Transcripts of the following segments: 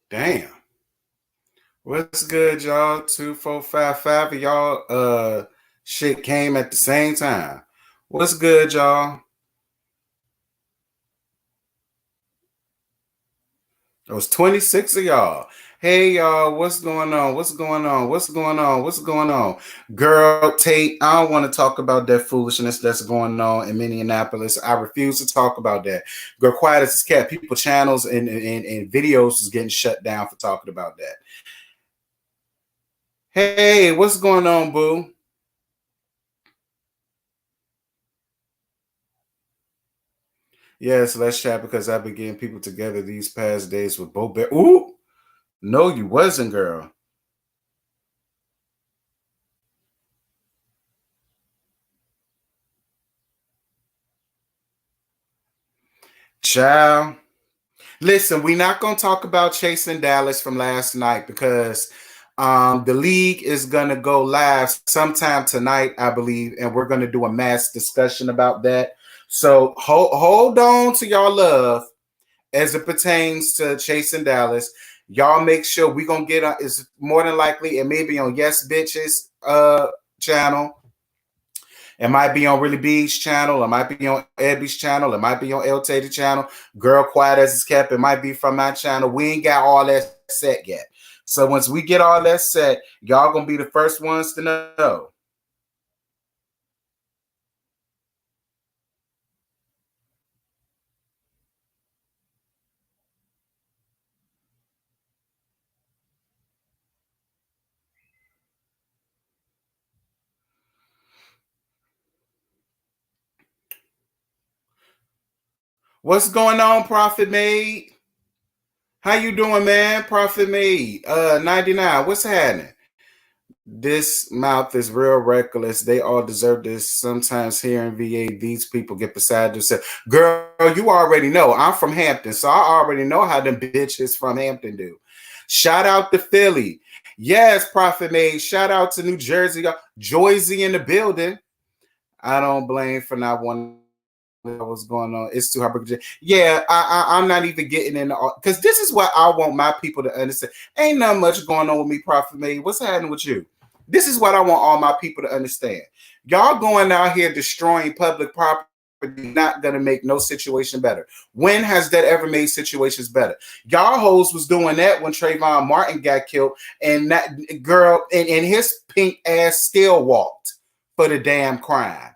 Damn. What's good, y'all? 2455 of y'all shit came at the same time. What's good, y'all? It was 26 of y'all. Hey y'all, what's going on? What's going on? What's going on? What's going on? Girl, Tate, I don't want to talk about that foolishness that's going on in Minneapolis. I refuse to talk about that. Girl, quiet as it's kept. People channels and videos is getting shut down for talking about that. Hey, what's going on, boo? Yes, let's chat because I've been getting people together these past days with Bo Bear. Ooh, no, you wasn't, girl. Child. Listen, we're not going to talk about chasing Dallas from last night because the league is going to go live sometime tonight, I believe, and we're going to do a mass discussion about that. So hold on to your love as it pertains to chasing Dallas. Y'all make sure we're going to get on, it's more than likely, it may be on Yes Bitches channel. It might be on Really B's channel. It might be on Ebby's channel. It might be on El Tater channel. Girl Quiet as It's Kept. It might be from my channel. We ain't got all that set yet. So once we get all that set, y'all going to be the first ones to know. What's going on, Prophet Made? How you doing, man? Prophet Made. 99. What's happening? This mouth is real reckless. They all deserve this. Sometimes here in VA, these people get beside themselves. Girl, you already know. I'm from Hampton, so I already know how them bitches from Hampton do. Shout out to Philly. Yes, Prophet Made. Shout out to New Jersey. Joyzy in the building. I don't blame for not wanting what's going on. It's too heartbreaking. Yeah, I'm not even getting in because this is what I want my people to understand. Ain't nothing much going on with me, Prophet Made. What's happening with you? This is what I want all my people to understand. Y'all going out here destroying public property not gonna make no situation better. When has that ever made situations better? Y'all hoes was doing that when Trayvon Martin got killed, and that girl and his pink ass still walked for the damn crime.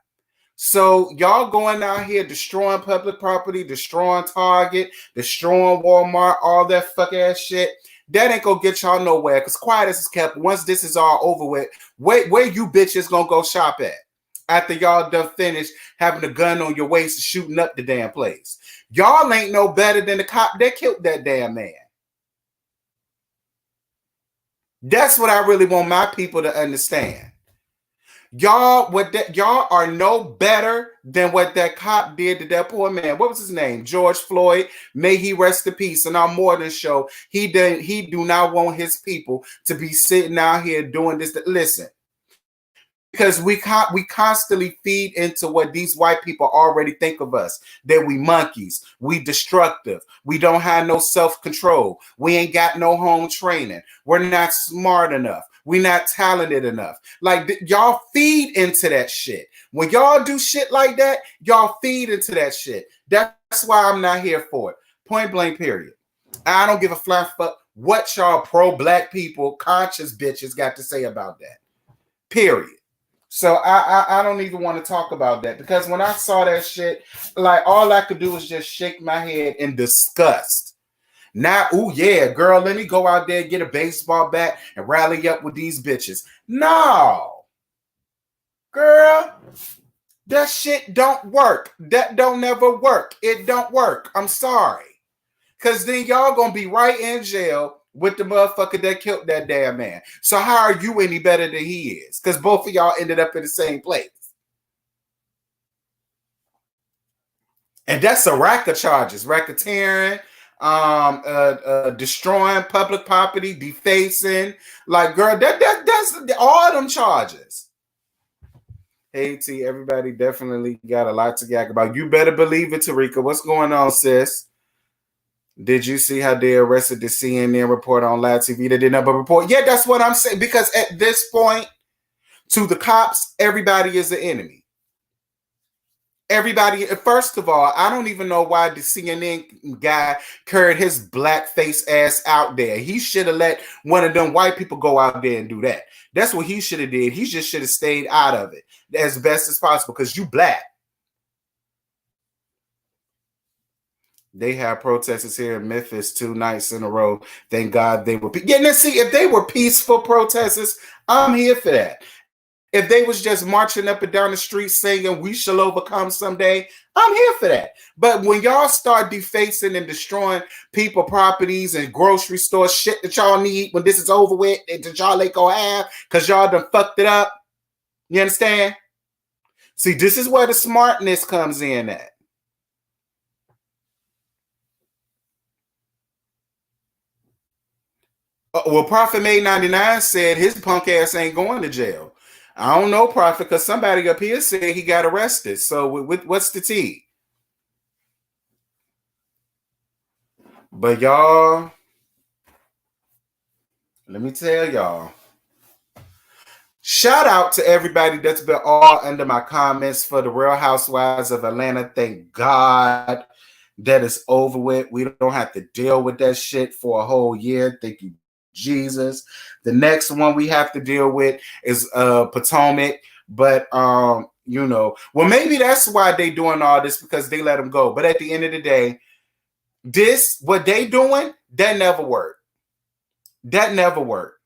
So y'all going out here destroying public property, destroying Target, destroying Walmart, all that fuck ass shit. That ain't gonna get y'all nowhere. Cause quiet as it's kept. Once this is all over with, where you bitches gonna go shop at? After y'all done finished having a gun on your waist and shooting up the damn place. Y'all ain't no better than the cop that killed that damn man. That's what I really want my people to understand. Y'all are no better than what that cop did to that poor man. What was his name? George Floyd. May he rest in peace. And on more than show, he do not want his people to be sitting out here doing this. Listen, because we constantly feed into what these white people already think of us, that we monkeys, we destructive, we don't have no self-control, we ain't got no home training, we're not smart enough, we're not talented enough. Like y'all feed into that shit. When y'all do shit like that, y'all feed into that shit. That's why I'm not here for it. Point blank, period. I don't give a flying fuck what y'all pro-black people, conscious bitches got to say about that. Period. So I don't even want to talk about that because when I saw that shit, like all I could do was just shake my head in disgust. Now, oh yeah, girl, let me go out there, get a baseball bat, and rally up with these bitches. No. Girl, that shit don't work. That don't never work. It don't work. I'm sorry. Because then y'all gonna be right in jail with the motherfucker that killed that damn man. So how are you any better than he is? Because both of y'all ended up in the same place. And that's a rack of charges. Racketeering, destroying public property, defacing. Like, girl, that's all them charges. Hey, T, everybody definitely got a lot to gag about. You better believe it, Tarika. What's going on, sis? Did you see how they arrested the CNN reporter on live TV that did not report? Yeah, that's what I'm saying. Because at this point, to the cops, everybody is the enemy. Everybody, first of all, I don't even know why the CNN guy carried his black face ass out there. He should have let one of them white people go out there and do that. That's what he should have did. He just should have stayed out of it as best as possible because you black. They have protesters here in Memphis 2 nights in a row. Thank God they were. Yeah, now see, if they were peaceful protesters, I'm here for that. If they was just marching up and down the street singing, we shall overcome someday, I'm here for that. But when y'all start defacing and destroying people properties and grocery stores, shit that y'all need when this is over with, that y'all ain't gonna have because y'all done fucked it up. You understand? See, this is where the smartness comes in at. Well, Prophet Made 99 said his punk ass ain't going to jail. I don't know, Prophet, because somebody up here said he got arrested. So what's the tea? But y'all, let me tell y'all. Shout out to everybody that's been all under my comments for the Real Housewives of Atlanta. Thank God that is over with. We don't have to deal with that shit for a whole year. Thank you, Jesus. The next one we have to deal with is Potomac, but you know, well, maybe that's why they doing all this because they let them go. But at the end of the day, this what they doing that never worked. That never worked.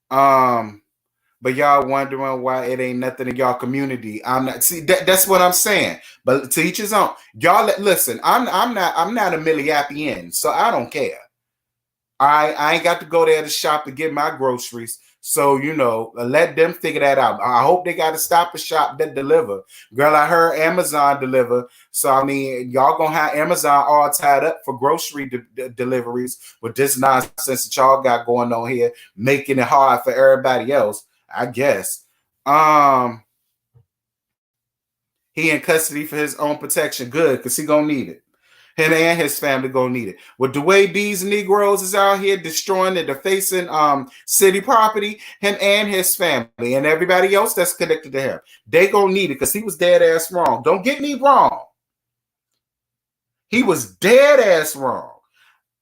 But y'all wondering why it ain't nothing in y'all community. I'm not see that's what I'm saying. But to each his own. Y'all listen. I'm not a Milliapian, so I don't care. I ain't got to go there to shop to get my groceries. So, you know, let them figure that out. I hope they got to stop a shop that deliver. Girl, I heard Amazon deliver. So, I mean, y'all going to have Amazon all tied up for grocery deliveries with this nonsense that y'all got going on here, making it hard for everybody else, I guess. He in custody for his own protection. Good, because he going to need it. Him and his family gonna need it. Well, the way these Negroes is out here destroying and defacing city property, him and his family and everybody else that's connected to him, they gonna need it because he was dead ass wrong. Don't get me wrong. He was dead ass wrong.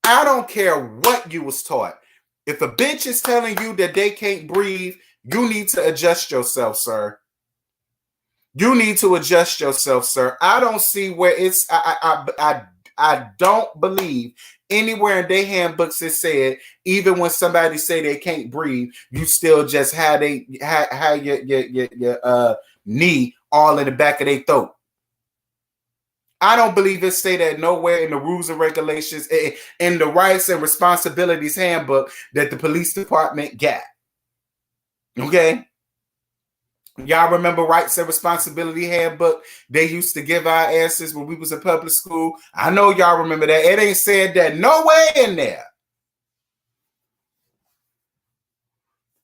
I don't care what you was taught. If a bitch is telling you that they can't breathe, you need to adjust yourself, sir. You need to adjust yourself, sir. I don't see where it's. I don't believe anywhere in their handbooks it said even when somebody say they can't breathe, you still just have your knee all in the back of their throat. I don't believe it say that nowhere in the rules and regulations in the rights and responsibilities handbook that the police department got. Okay. Y'all remember rights and responsibility handbook they used to give our asses when we was in public school? I know y'all remember that. It ain't said that nowhere in there.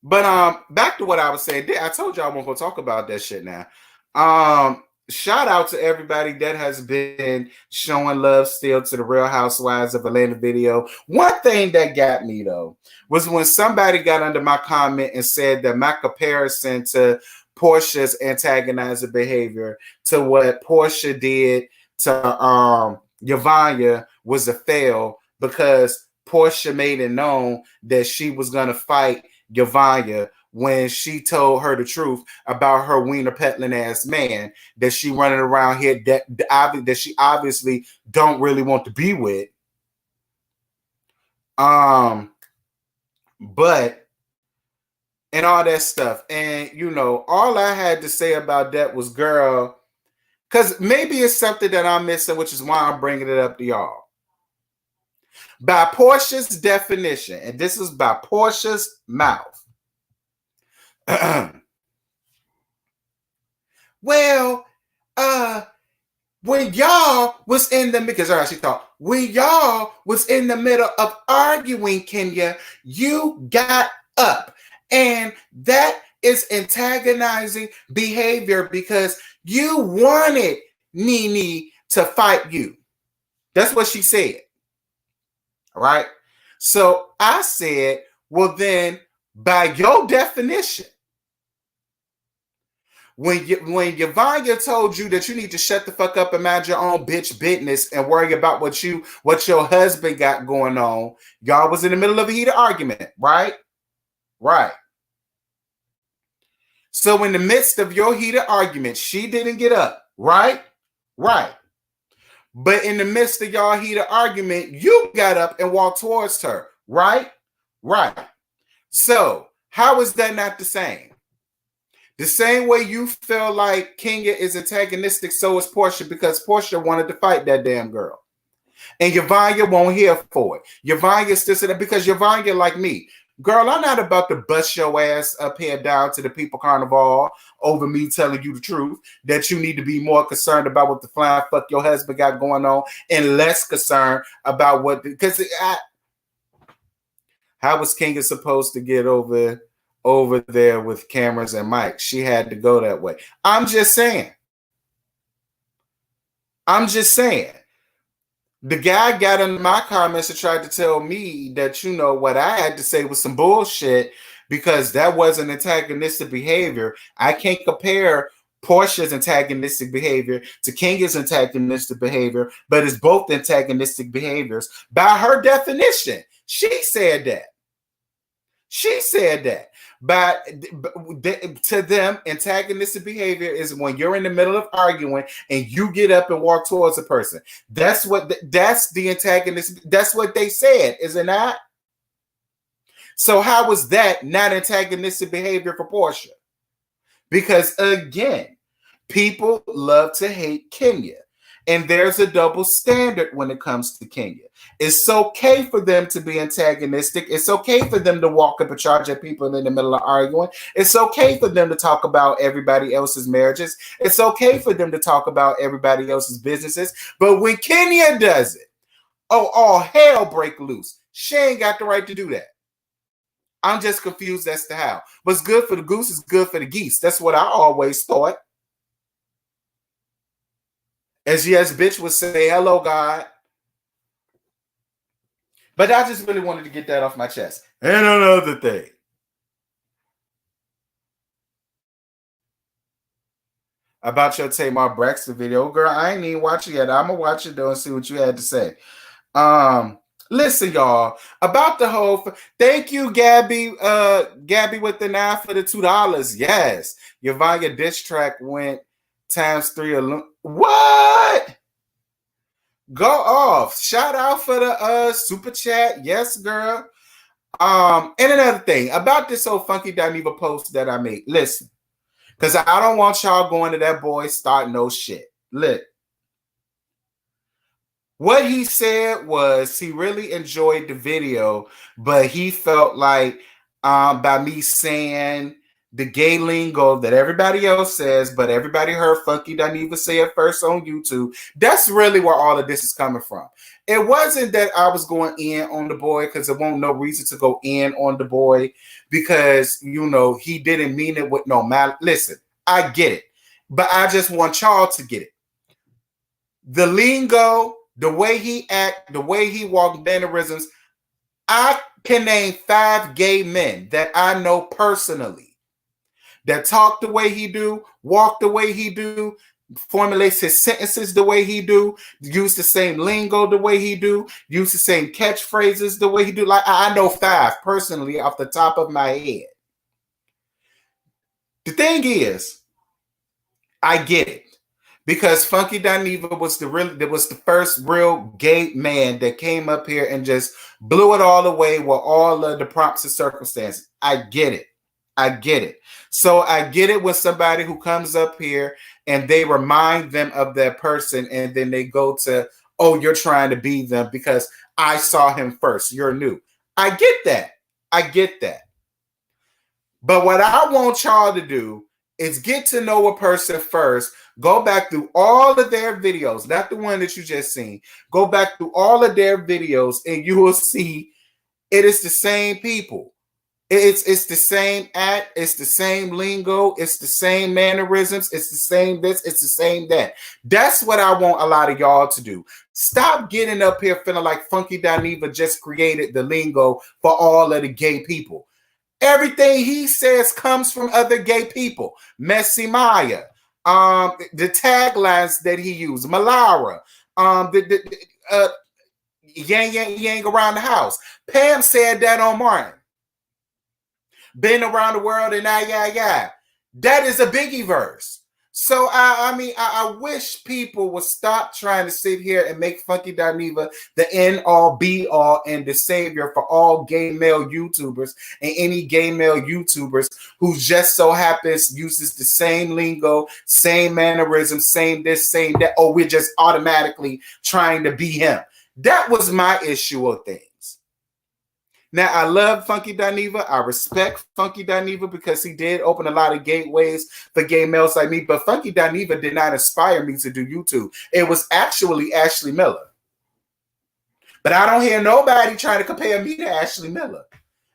But back to what I was saying. I told y'all I won't go talk about that shit now. Shout out to everybody that has been showing love still to the Real Housewives of Atlanta video. One thing that got me though was when somebody got under my comment and said that my comparison to Portia's antagonizing behavior to what Portia did to Yvonnya was a fail because Portia made it known that she was going to fight Yvonnya when she told her the truth about her wiener peddling ass man that she running around here that she obviously don't really want to be with. But and all that stuff. And, you know, all I had to say about that was, girl, because maybe it's something that I'm missing, which is why I'm bringing it up to y'all. By Portia's definition, and this is by Portia's mouth. Well, when y'all was in the, because she thought, when y'all was in the middle of arguing, Kenya, you got up. And that is antagonizing behavior because you wanted Nene to fight you. That's what she said. All right. So I said, well, then, by your definition, when Yvonnya told you that you need to shut the fuck up and mind your own bitch business and worry about what your husband got going on, y'all was in the middle of a heated argument, right? Right. So in the midst of your heated argument, she didn't get up, right? Right. But in the midst of y'all heated argument, you got up and walked towards her, right? Right. So how is that not the same? The same way you feel like Kenya is antagonistic, so is Portia, because Portia wanted to fight that damn girl. And Yvonnya won't hear for it. Yvonnya still said that because Yvonnya, like me, girl, I'm not about to bust your ass up here down to the people carnival over me telling you the truth, that you need to be more concerned about what the flying fuck your husband got going on and less concerned about what, because how was Kenya supposed to get over there with cameras and mics? She had to go that way. I'm just saying. The guy got in my comments and tried to tell me that, you know, what I had to say was some bullshit because that wasn't antagonistic behavior. I can't compare Portia's antagonistic behavior to Kenya's antagonistic behavior, but it's both antagonistic behaviors. By her definition, she said that. She said that. But to them, antagonistic behavior is when you're in the middle of arguing and you get up and walk towards a person. That's the antagonist. That's what they said, is it not? So how was that not antagonistic behavior for Portia? Because again, people love to hate Kenya. And there's a double standard when it comes to Kenya. It's okay for them to be antagonistic. It's okay for them to walk up and charge at people in the middle of arguing. It's okay for them to talk about everybody else's marriages. It's okay for them to talk about everybody else's businesses. But when Kenya does it, all hell break loose. She ain't got the right to do that. I'm just confused as to how. What's good for the goose is good for the geese. That's what I always thought. As yes, bitch would say, hello, God. But I just really wanted to get that off my chest. And another thing. About your Tamar Braxton video. Girl, I ain't even watch it yet. I'm going to watch it though and see what you had to say. Listen, y'all, about the whole, thank you, Gabby. Gabby with the $9 for the $2. Yes. Yvonnya diss track went ×3. What? Go off. Shout out for the super chat. Yes, girl. And another thing about this whole Funky Dineva post that I made. Listen, because I don't want y'all going to that boy start no shit. Look. What he said was he really enjoyed the video, but he felt like by me saying the gay lingo that everybody else says, but everybody heard Funky Dineva say it first on YouTube. That's really where all of this is coming from. It wasn't that I was going in on the boy, because there won't no reason to go in on the boy, because, you know, he didn't mean it with no malice. Listen, I get it, but I just want y'all to get it. The lingo, the way he act, the way he walk, mannerisms. I can name 5 gay men that I know personally that talk the way he do, walk the way he do, formulates his sentences the way he do, use the same lingo the way he do, use the same catchphrases the way he do. Like I know 5 personally off the top of my head. The thing is, I get it. Because Funky Dineva was the first real gay man that came up here and just blew it all away with all of the prompts and circumstances. I get it. I get it. So I get it with somebody who comes up here and they remind them of that person, and then they go to, oh, you're trying to be them because I saw him first. You're new. I get that. I get that. But what I want y'all to do is get to know a person first. Go back through all of their videos, not the one that you just seen. Go back through all of their videos, and you will see it is the same people. It's the same act, it's the same lingo, it's the same mannerisms, it's the same this, it's the same that. That's what I want a lot of y'all to do. Stop getting up here feeling like Funky Dineva just created the lingo for all of the gay people. Everything he says comes from other gay people. Messy Maya, the taglines that he used, Malara, yang yang yang around the house. Pam said that on Martin. Been around the world and yeah. That is a Biggie verse. So I wish people would stop trying to sit here and make Funky Dineva the end all be all and the savior for all gay male YouTubers and any gay male YouTubers who just so happens uses the same lingo, same mannerism, same this, same that. Oh, we're just automatically trying to be him. That was my issue of things. Now, I love Funky Dineva. I respect Funky Dineva because he did open a lot of gateways for gay males like me. But Funky Dineva did not inspire me to do YouTube. It was actually Ashley Miller. But I don't hear nobody trying to compare me to Ashley Miller.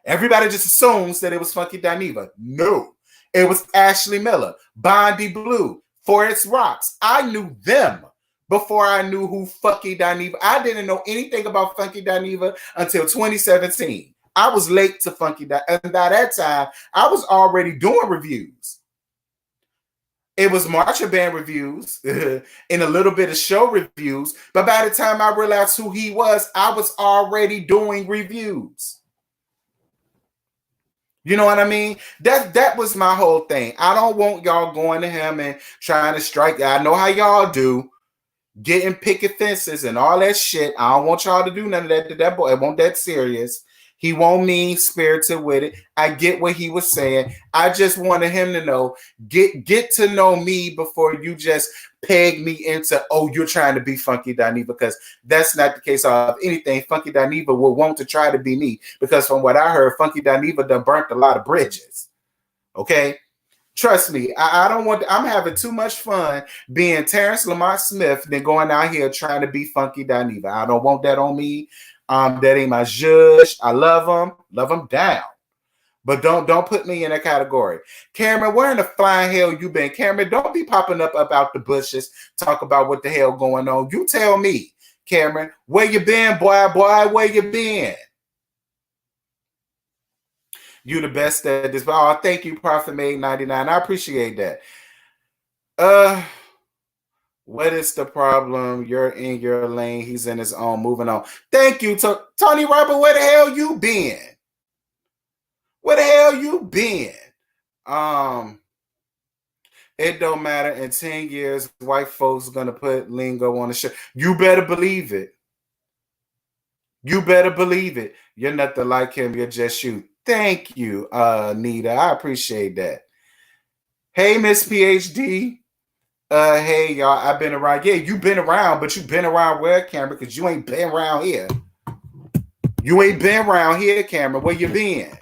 Everybody just assumes that it was Funky Dineva. No, it was Ashley Miller, Bondi Blue, Forest Rocks. I knew them before I knew who Funky Dineva. I didn't know anything about Funky Dineva until 2017. I was late to Funky Dineva, and by that time, I was already doing reviews. It was marching band reviews and a little bit of show reviews, but by the time I realized who he was, I was already doing reviews. You know what I mean? That was my whole thing. I don't want y'all going to him and trying to strike. I know how y'all do. Getting picket fences and all that shit. I don't want y'all to do none of that to that boy. It won't that serious. He won't mean spirited with it. I get what he was saying. I just wanted him to know, get to know me before you just peg me into, oh, you're trying to be Funky Dineva, because that's not the case of anything. Funky Dineva will want to try to be me, because from what I heard, Funky Dineva done burnt a lot of bridges. Okay? Trust me, I don't want. I'm having too much fun being Terrence Lamont Smith than going out here trying to be Funky Dineva. I don't want that on me. That ain't my judge. I love him down, but don't put me in that category. Cameron, where in the flying hell you been? Cameron, don't be popping up about the bushes. Talk about what the hell going on. You tell me, Cameron, where you been, boy? Where you been? You the best at this. Oh, thank you, Prophet Made 99. I appreciate that. What is the problem? You're in your lane. He's in his own. Moving on. Thank you, Tony Robert. Where the hell you been? Where the hell you been? It don't matter. In 10 years, white folks gonna put lingo on the show. You better believe it. You better believe it. You're nothing like him. You're just you. Thank you, Nita. I appreciate that. Hey, Miss PhD. Hey, y'all. I've been around. Yeah, you've been around, but you've been around where, Cameron? Because you ain't been around here. You ain't been around here, Cameron. Where you been?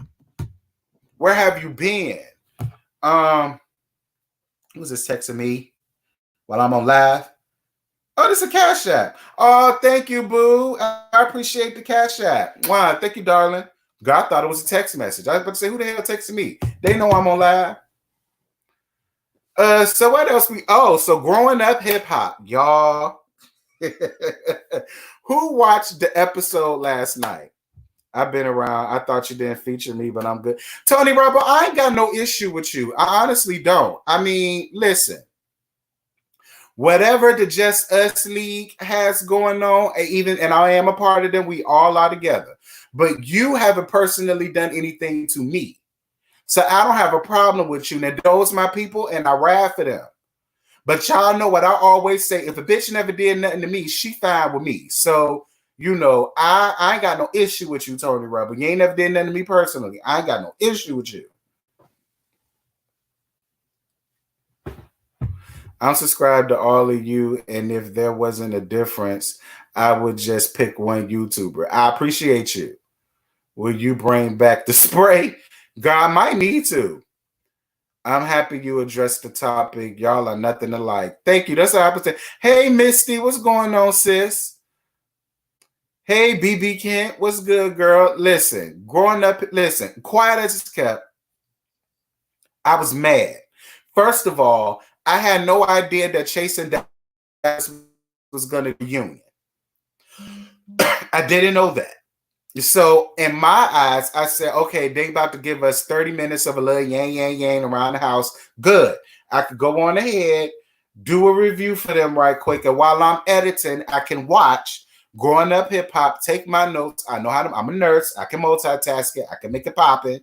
Where have you been? Who's this texting me while I'm on live? Oh, this is a Cash App. Oh, thank you, boo. I appreciate the Cash App. Wow, thank you, darling. God thought it was a text message. I was about to say, who the hell texted me? They know I'm on live. So what else so growing up hip hop, y'all. Who watched the episode last night? I've been around. I thought you didn't feature me, but I'm good. Tony Robert, I ain't got no issue with you. I honestly don't. I mean, listen. Whatever the Just Us League has going on, and I am a part of them, we all are together. But you haven't personally done anything to me. So I don't have a problem with you. Now, those my people, and I ride for them. But y'all know what I always say. If a bitch never did nothing to me, she fine with me. So, you know, I ain't got no issue with you, Tony Rubber. You ain't never did nothing to me personally. I ain't got no issue with you. I'm subscribed to all of you, and if there wasn't a difference, I would just pick one YouTuber. I appreciate you. Will you bring back the spray? Girl, I might need to. I'm happy you addressed the topic. Y'all are nothing alike. Thank you. That's what I would say. Hey, Misty, what's going on, sis? Hey, BB Kent, what's good, girl? Listen, growing up, listen, quiet as it's kept, I was mad. First of all, I had no idea that Chase and Dallas was going to be union. I didn't know that. So in my eyes, I said, okay, they about to give us 30 minutes of a little yang around the house. Good. I could go on ahead, do a review for them right quick. And while I'm editing, I can watch Growing Up Hip Hop, take my notes. I know how to, I'm a nurse. I can multitask it. I can make it poppin'.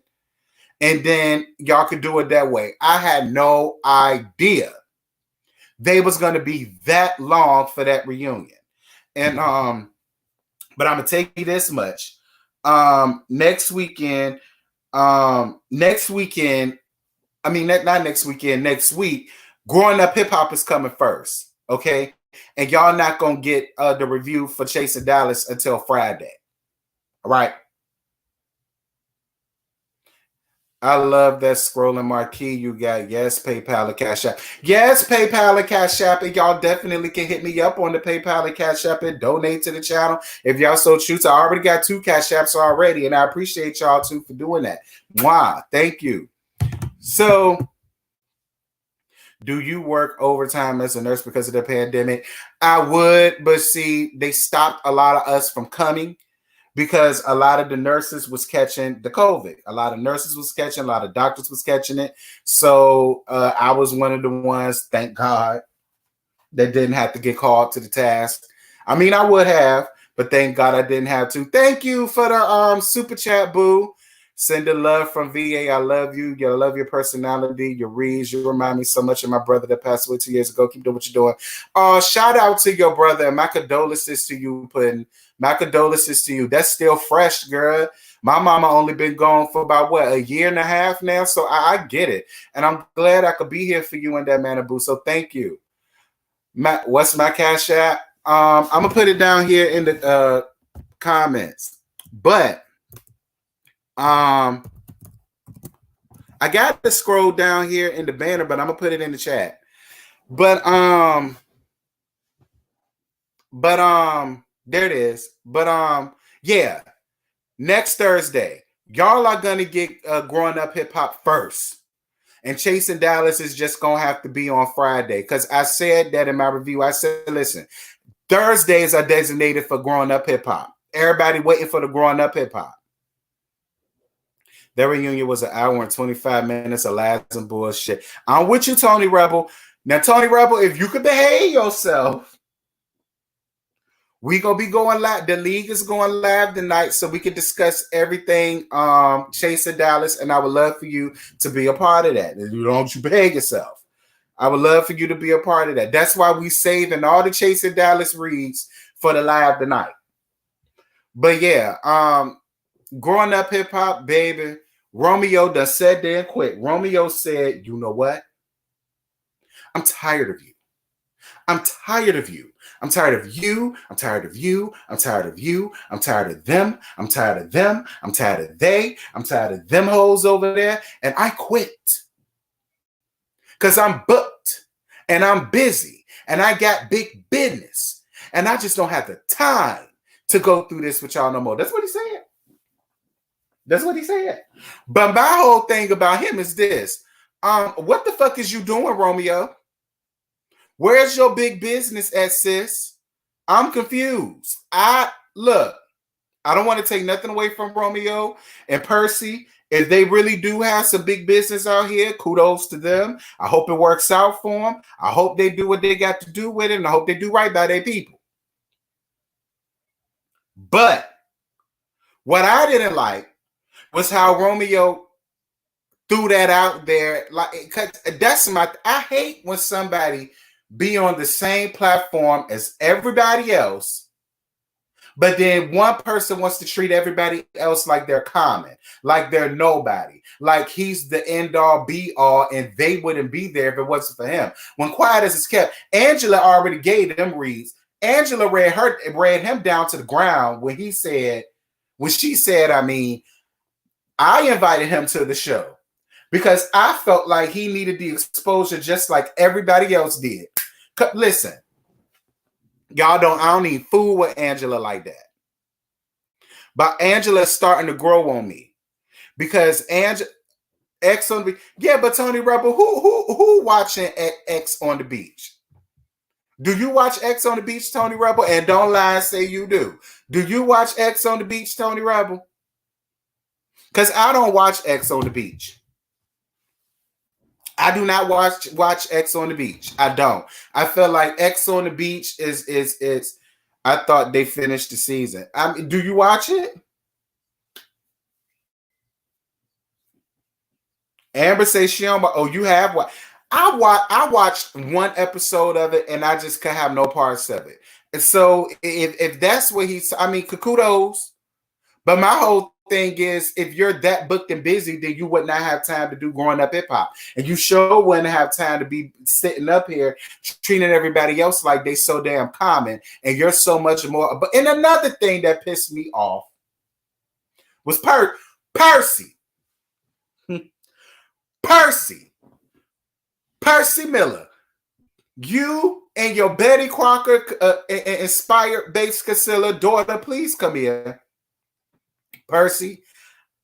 And then y'all could do it that way. I had no idea they was going to be that long for that reunion. And, but I'm going to take you this much. Next weekend, not next weekend, next week, Growing Up Hip Hop is coming first. Okay. And y'all not going to get the review for Chase and Dallas until Friday. All right. I love that scrolling marquee you got. Yes, PayPal and Cash App. Yes, PayPal and Cash App. And y'all definitely can hit me up on the PayPal and Cash App and donate to the channel if y'all so choose. I already got 2 Cash Apps already, and I appreciate y'all too for doing that. Wow, thank you. So, do you work overtime as a nurse because of the pandemic? I would, but see, they stopped a lot of us from coming, because a lot of the nurses was catching the COVID. A lot of nurses was catching, a lot of doctors was catching it. So I was one of the ones, thank God, that didn't have to get called to the task. I mean, I would have, but thank God I didn't have to. Thank you for the super chat, boo. Send the love from VA. I love you. I love your personality, your reads. You remind me so much of my brother that passed away 2 years ago. Keep doing what you're doing. Shout out to your brother. My condolences to you, Puddin'. My condolences to you. That's still fresh, girl. My mama only been gone for about, a year and a half now? So I get it. And I'm glad I could be here for you in that manner, boo. So thank you. What's my Cash App? I'm going to put it down here in the comments. But I got to scroll down here in the banner, but I'm going to put it in the chat. But there it is. But yeah, next Thursday, y'all are gonna get Growing Up Hip Hop first, and Chase and Dallas is just gonna have to be on Friday, because I said that in my review. I said, listen, Thursdays are designated for Growing Up Hip Hop. Everybody waiting for the Growing Up Hip Hop. Their reunion was 1 hour and 25 minutes of lies and bullshit. I'm with you, Tony Rebel. Now, Tony Rebel, if you could behave yourself, we gonna be going live. The league is going live tonight, so we can discuss everything. Chase and Dallas, and I would love for you to be a part of that. Don't you behave yourself. I would love for you to be a part of that. That's why we saving all the Chase and Dallas reads for the live tonight. But yeah, Growing Up Hip Hop, baby. Romeo done said then quit. Romeo said, you know what? I'm tired of you. I'm tired of you. I'm tired of you. I'm tired of you. I'm tired of you. I'm tired of them. I'm tired of them. I'm tired of they. I'm tired of them hoes over there. And I quit. Because I'm booked. And I'm busy. And I got big business. And I just don't have the time to go through this with y'all no more. That's what he said. That's what he said. But my whole thing about him is this. What the fuck is you doing, Romeo? Where's your big business at, sis? I'm confused. I don't want to take nothing away from Romeo and Percy. If they really do have some big business out here, kudos to them. I hope it works out for them. I hope they do what they got to do with it, and I hope they do right by their people. But what I didn't like was how Romeo threw that out there. Like, that's I hate when somebody be on the same platform as everybody else, But then one person wants to treat everybody else like they're common, like they're nobody, like he's the end all be all, and they wouldn't be there if it wasn't for him. When quiet as it's kept, Angela already gave them reads. Angela read him down to the ground when she said, I invited him to the show because I felt like he needed the exposure just like everybody else did. Listen. I don't need fool with Angela like that. But Angela's starting to grow on me because X on the beach. Yeah, but Tony Rebel, who watching X on the beach? Do you watch X on the beach, Tony Rebel? And don't lie and say you do. Do you watch X on the beach, Tony Rebel? Because I don't watch X on the beach. I do not watch X on the beach. I don't. I feel like X on the beach is. I thought they finished the season. Do you watch it? Amber says she don't. Oh, you have what? I watched one episode of it and I just could have no parts of it. And so if that's what kudos. But my whole thing is, if you're that booked and busy, then you would not have time to do growing up hip hop, and you sure wouldn't have time to be sitting up here treating everybody else like they so damn common, and you're so much more. But and another thing that pissed me off was Percy Miller. You and your Betty Crocker inspired Bates Casilla daughter, please come here. Percy,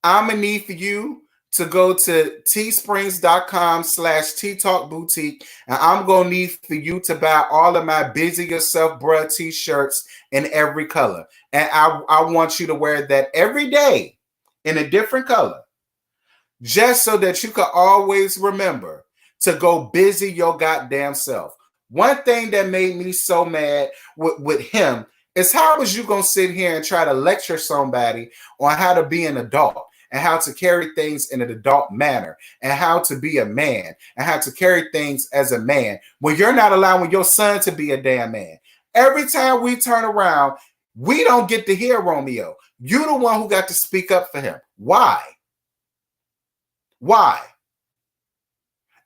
I'm gonna need for you to go to teesprings.com/teatalkboutique, and I'm gonna need for you to buy all of my Busy Yourself Bruh t-shirts in every color. And I want you to wear that every day in a different color, just so that you can always remember to go busy your goddamn self. One thing that made me so mad with him is how is you going to sit here and try to lecture somebody on how to be an adult and how to carry things in an adult manner and how to be a man and how to carry things as a man when you're not allowing your son to be a damn man. Every time we turn around, we don't get to hear Romeo. You're the one who got to speak up for him. Why?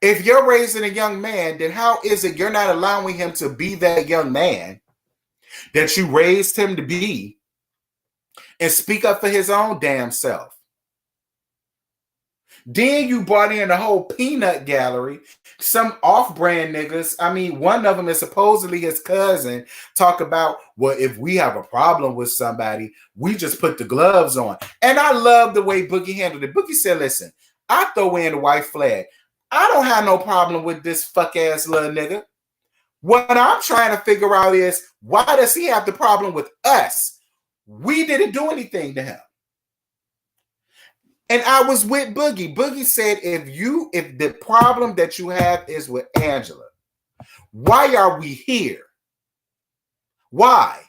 If you're raising a young man, then how is it you're not allowing him to be that young man that you raised him to be and speak up for his own damn self? Then you brought in the whole peanut gallery, some off-brand niggas. I mean, one of them is supposedly his cousin, talk about, well, if we have a problem with somebody, we just put the gloves on. And I love the way Boogie handled it. Boogie said, listen, I throw in the white flag. I don't have no problem with this fuck-ass little nigga. What I'm trying to figure out is, why does he have the problem with us? We didn't do anything to him. And I was with Boogie. Boogie said, if the problem that you have is with Angela, why are we here? Why?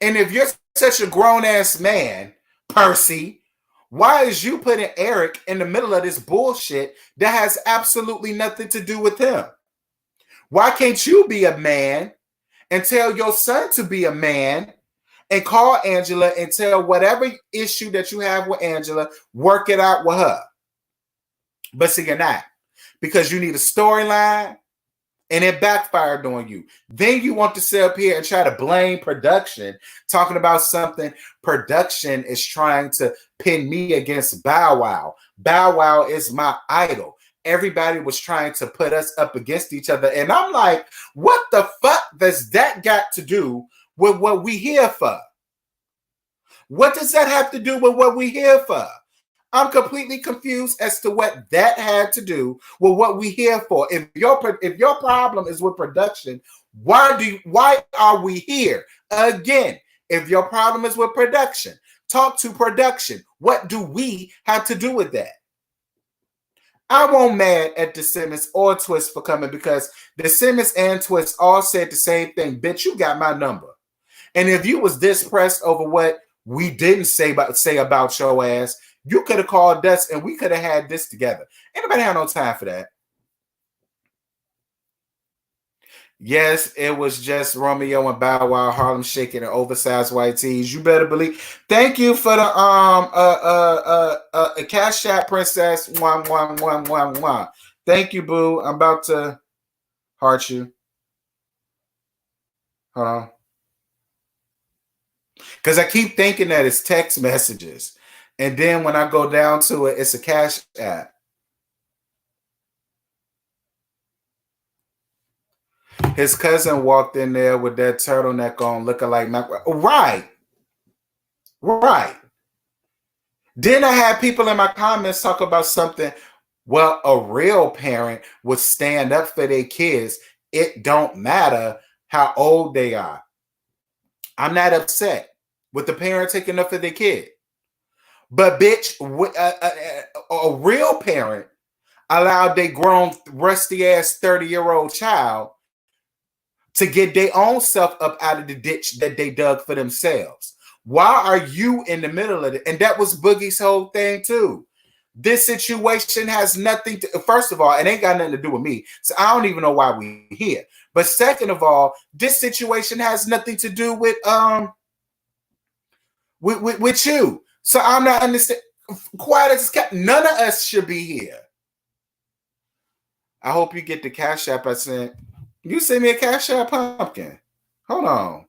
And if you're such a grown-ass man, Percy, why is you putting Eric in the middle of this bullshit that has absolutely nothing to do with him? Why can't you be a man and tell your son to be a man and call Angela and tell whatever issue that you have with Angela, work it out with her? But see, you're not, because you need a storyline and it backfired on you. Then you want to sit up here and try to blame production, talking about something production is trying to pin me against Bow Wow. Bow Wow is my idol. Everybody was trying to put us up against each other. And I'm like, what the fuck does that got to do with what we here for? What does that have to do with what we here for? I'm completely confused as to what that had to do with what we here for. If your problem is with production, why are we here? Again, if your problem is with production, talk to production. What do we have to do with that? I won't mad at the Simmons or Twist for coming, because the Simmons and Twist all said the same thing. Bitch, you got my number. And if you was this pressed over what we didn't say about your ass, you could have called us and we could have had this together. Anybody have no time for that? Yes, it was just Romeo and Bow Wow, Harlem shaking and oversized white tees. You better believe. Thank you for the Cash App Princess 1111. Thank you, boo. I'm about to heart you. Hold on. Because I keep thinking that it's text messages. And then when I go down to it, it's a Cash App. His cousin walked in there with that turtleneck on, looking like Mac. Right. Right. Then I had people in my comments talk about something. Well, a real parent would stand up for their kids. It don't matter how old they are. I'm not upset with the parent taking up for their kid. But bitch, a real parent allowed their grown, rusty ass 30-year-old child to get their own self up out of the ditch that they dug for themselves. Why are you in the middle of it? And that was Boogie's whole thing too. This situation has nothing to, first of all, it ain't got nothing to do with me. So I don't even know why we're here. But second of all, this situation has nothing to do with you. So I'm not understanding. Quiet as kept. None of us should be here. I hope you get the Cash App I sent. You sent me a Cash App, Pumpkin. Hold on.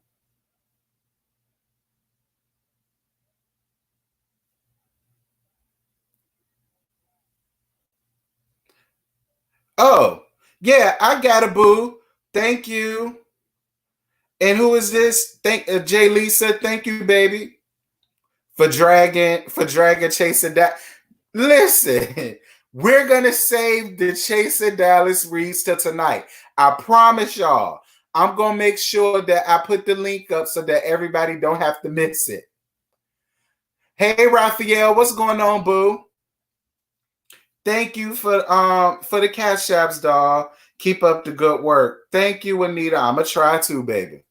Oh, yeah, I got a boo. Thank you. And who is this? Thank Jay Lisa. Thank you, baby. For dragging Chasing that. Listen, we're gonna save the Chasing Dallas reads till tonight. I promise y'all. I'm gonna make sure that I put the link up so that everybody don't have to miss it. Hey Raphael, what's going on, boo? Thank you for the Cash Apps, dog. Keep up the good work. Thank you, Anita. I'ma try to, baby.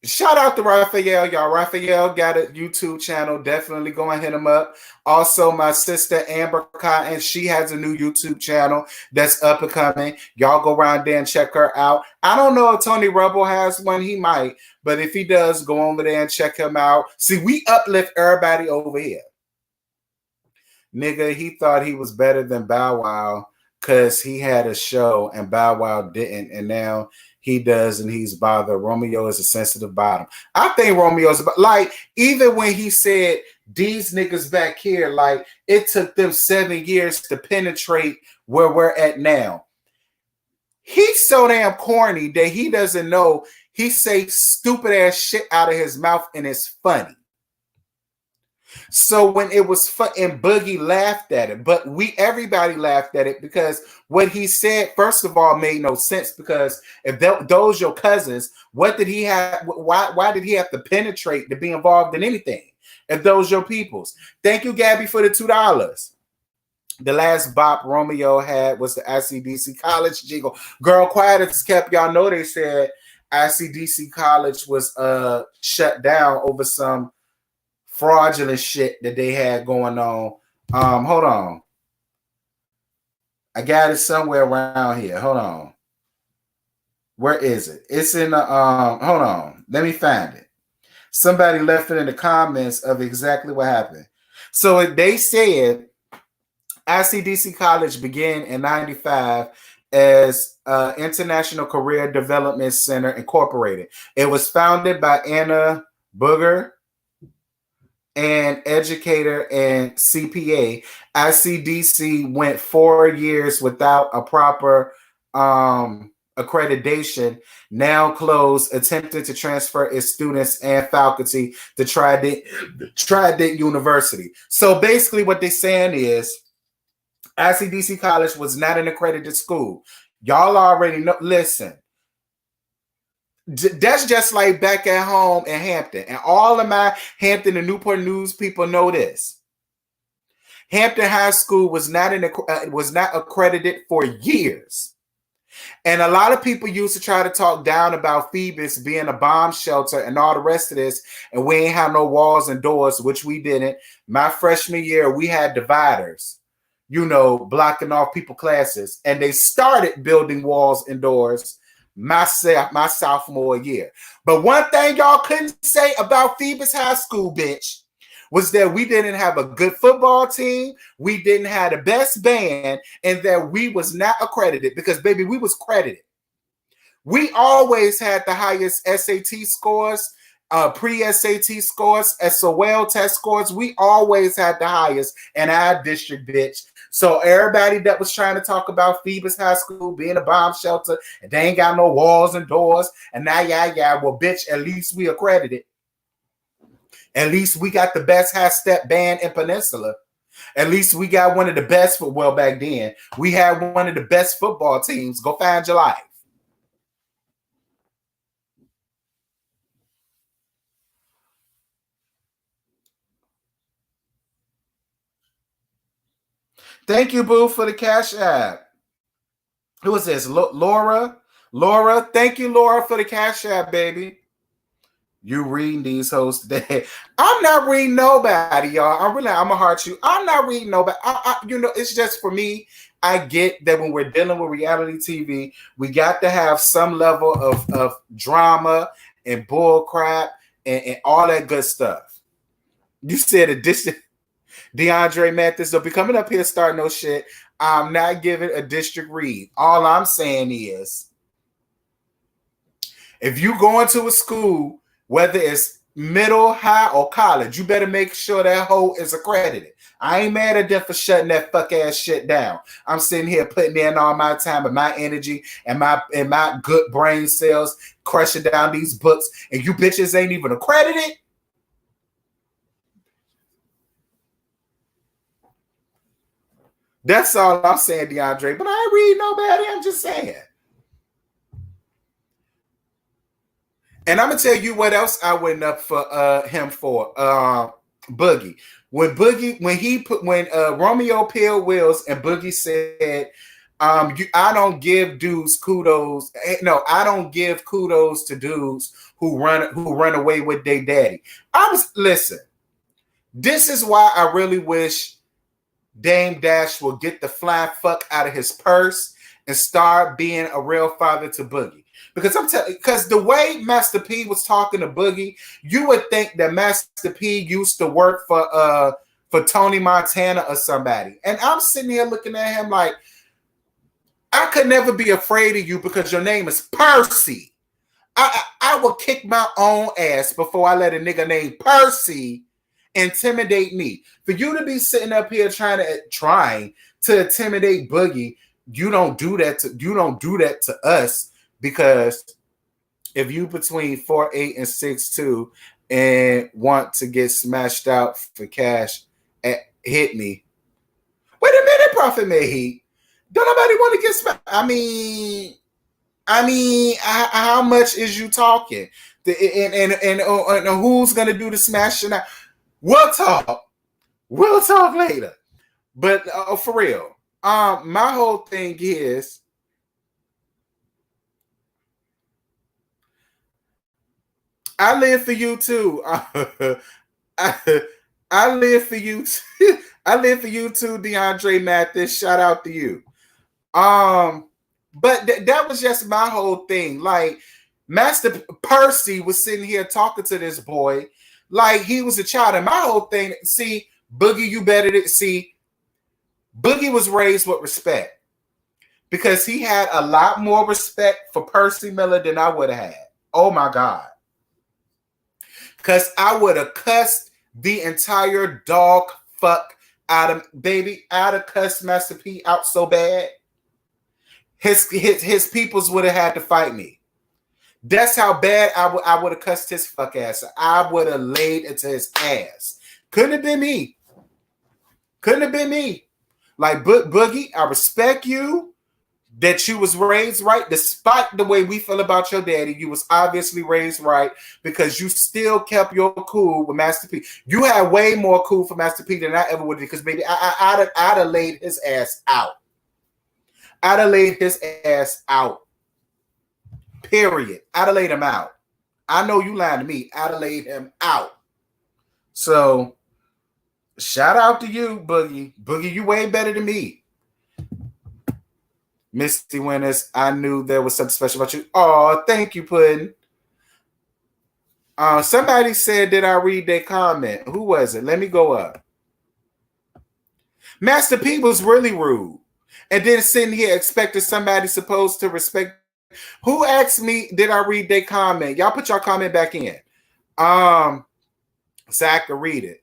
Shout out to Raphael, y'all. Raphael got a YouTube channel. Definitely go and hit him up. Also, my sister Amber Cotton, she has a new YouTube channel that's up and coming. Y'all go around there and check her out. I don't know if Tony Rubble has one. He might. But if he does, go over there and check him out. See, we uplift everybody over here. Nigga, he thought he was better than Bow Wow because he had a show and Bow Wow didn't. And now he does, and he's bothered. Romeo is a sensitive bottom. I think Romeo's like, even when he said these niggas back here, like it took them 7 years to penetrate where we're at now. He's so damn corny that he doesn't know he say stupid ass shit out of his mouth and it's funny. So when it was fun, and Boogie laughed at it, but everybody laughed at it because what he said, first of all, made no sense. Because if those your cousins, what did he have? Why did he have to penetrate to be involved in anything? If those your peoples, thank you, Gabby, for the $2. The last bop Romeo had was the ICDC College jingle. Girl, quiet as kept. Y'all know they said ICDC College was shut down over some fraudulent shit that they had going on. Hold on. I got it somewhere around here. Hold on. Where is it? It's in the hold on. Let me find it. Somebody left it in the comments of exactly what happened. So they said ICDC College began in 95 as International Career Development Center Incorporated. It was founded by Anna Booger, an educator and CPA. ICDC went 4 years without a proper accreditation. Now closed, attempted to transfer its students and faculty to Trident University. So basically what they're saying is ICDC College was not an accredited school. Y'all already know. Listen, that's just like back at home in Hampton. And all of my Hampton and Newport News people know this. Hampton High School was not accredited for years. And a lot of people used to try to talk down about Phoebus being a bomb shelter and all the rest of this. And we ain't have no walls and doors, which we didn't. My freshman year, we had dividers. blocking off people classes. And they started building walls indoors my sophomore year. But one thing y'all couldn't say about Phoebus High School, bitch, was that we didn't have a good football team, we didn't have the best band, and that we was not accredited because, baby, we was credited. We always had the highest SAT scores, pre-SAT scores, SOL test scores. We always had the highest in our district, bitch. So everybody that was trying to talk about Phoebus High School being a bomb shelter and they ain't got no walls and doors and now, well, bitch, at least we accredited. At least we got the best high step band in Peninsula. At least we got one of the best, well, back then, we had one of the best football teams. Go find your life. Thank you, Boo, for the Cash App. Who is this? Laura? Laura, thank you, Laura, for the Cash App, baby. You reading these hoes today. I'm not reading nobody, y'all. I'm gonna heart you. I'm not reading nobody. It's just for me. I get that when we're dealing with reality TV, we got to have some level of drama and bull crap and all that good stuff. You said a district. DeAndre Mathis, don't be coming up here starting no shit. I'm not giving a district read. All I'm saying is, if you go into a school, whether it's middle, high, or college, you better make sure that hoe is accredited. I ain't mad at them for shutting that fuck ass shit down. I'm sitting here putting in all my time and my energy and my good brain cells, crushing down these books, and you bitches ain't even accredited. That's all I'm saying, DeAndre. But I ain't read nobody. I'm just saying. And I'm gonna tell you what else I went up for him for. Boogie. When Romeo Pale Wills and Boogie said, I don't give dudes kudos. No, I don't give kudos to dudes who run away with their daddy. Listen. This is why I really wish Dame Dash will get the fly fuck out of his purse and start being a real father to Boogie. Because the way Master P was talking to Boogie, you would think that Master P used to work for Tony Montana or somebody. And I'm sitting here looking at him like, I could never be afraid of you because your name is Percy. I will kick my own ass before I let a nigga named Percy intimidate me. For you to be sitting up here trying to intimidate Boogie, you don't do that to us, because if you between 4'8" and 6'2" and want to get smashed out for cash, hit me. Wait a minute, Prophet May. Don't nobody want to get smashed. I mean, how much is you talking? And who's gonna do the smashing out? We'll talk later. But for real, my whole thing is, I live for you too. I live for you. I live for you too, DeAndre Mathis. Shout out to you. But that was just my whole thing. Like, Master Percy was sitting here talking to this boy like he was a child. And my whole thing, see, Boogie, you better see, Boogie was raised with respect because he had a lot more respect for Percy Miller than I would have had. Oh my God. Because I would have cussed the entire dog fuck out of, baby, I'd have cussed Master P out so bad. His peoples would have had to fight me. That's how bad I would have cussed his fuck ass. I would have laid into his ass. Couldn't have been me. Like, Boogie, I respect you that you was raised right. Despite the way we feel about your daddy, you was obviously raised right because you still kept your cool with Master P. You had way more cool for Master P than I ever would, because, baby, I'd have laid his ass out. I'd have laid his ass out. Period. I'd have laid him out. I know you lying to me. I'd have laid him out. So, Shout out to you, Boogie. Boogie, you way better than me. Misty Winters, I knew there was something special about you. Oh, thank you, Puddin'. Somebody said, did I read their comment? Who was it? Let me go up. Master P was really rude. And then sitting here expecting somebody supposed to respect. Who asked me, did I read their comment? Y'all put your comment back in. So I can read it.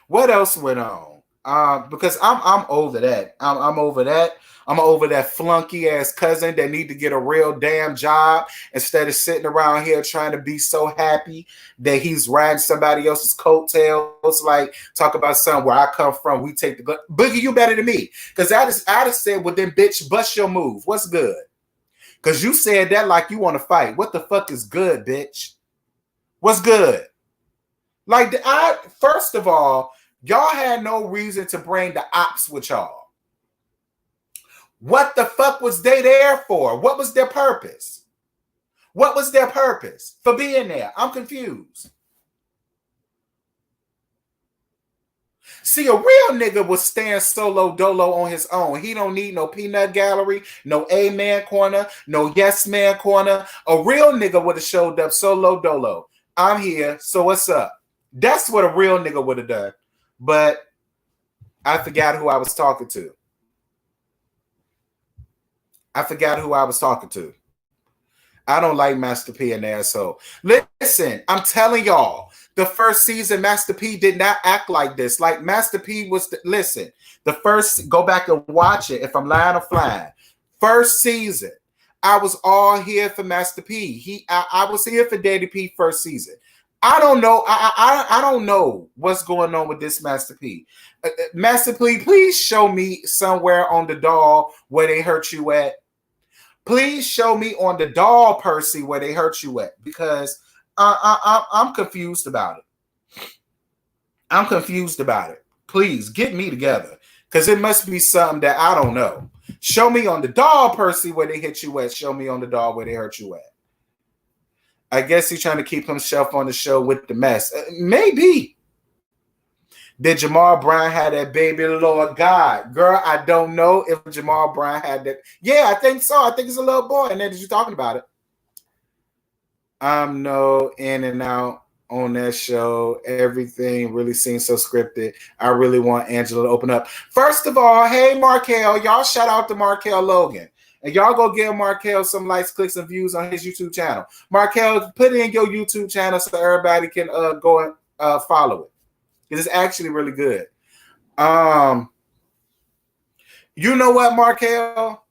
What else went on? Because I'm over that. I'm over that. I'm over that flunky ass cousin that need to get a real damn job instead of sitting around here trying to be so happy that he's riding somebody else's coattails. Like talk about something where I come from. We take the Boogie. You better than me because I just said, well then, bitch, bust your move. What's good? Because you said that like you want to fight. What the fuck is good, bitch? What's good? Like first of all, y'all had no reason to bring the ops with y'all. What the fuck was they there for? What was their purpose? What was their purpose for being there? I'm confused. See, a real nigga would stand solo dolo on his own. He don't need no peanut gallery, no A-man corner, no yes man corner. A real nigga would have showed up solo dolo. I'm here, so what's up? That's what a real nigga would have done. But I forgot who I was talking to. I don't like Master P and asshole. Listen, I'm telling y'all, the first season, Master P did not act like this. Like Master P was, the first, go back and watch it if I'm lying or flying. First season, I was all here for Master P. I was here for Daddy P first season. I don't know. I don't know what's going on with this Master P. Master P, please show me somewhere on the doll where they hurt you at. Please show me on the doll, Percy, where they hurt you at, because I'm confused about it. I'm confused about it. Please get me together, because it must be something that I don't know. Show me on the doll, Percy, where they hit you at. Show me on the doll where they hurt you at. I guess he's trying to keep himself on the show with the mess. Maybe. Did Jamal Brown have that baby, Lord God? Girl, I don't know if Jamal Brown had that. Yeah, I think so. I think it's a little boy. And then you're talking about it. I'm no in and out on that show. Everything really seems so scripted. I really want Angela to open up. First of all, hey, Markel. Y'all shout out to Markel Logan. And y'all go give Markel some likes, clicks, and views on his YouTube channel. Markel, put it in your YouTube channel so everybody can go and follow it. It's actually really good. You know what, Markel?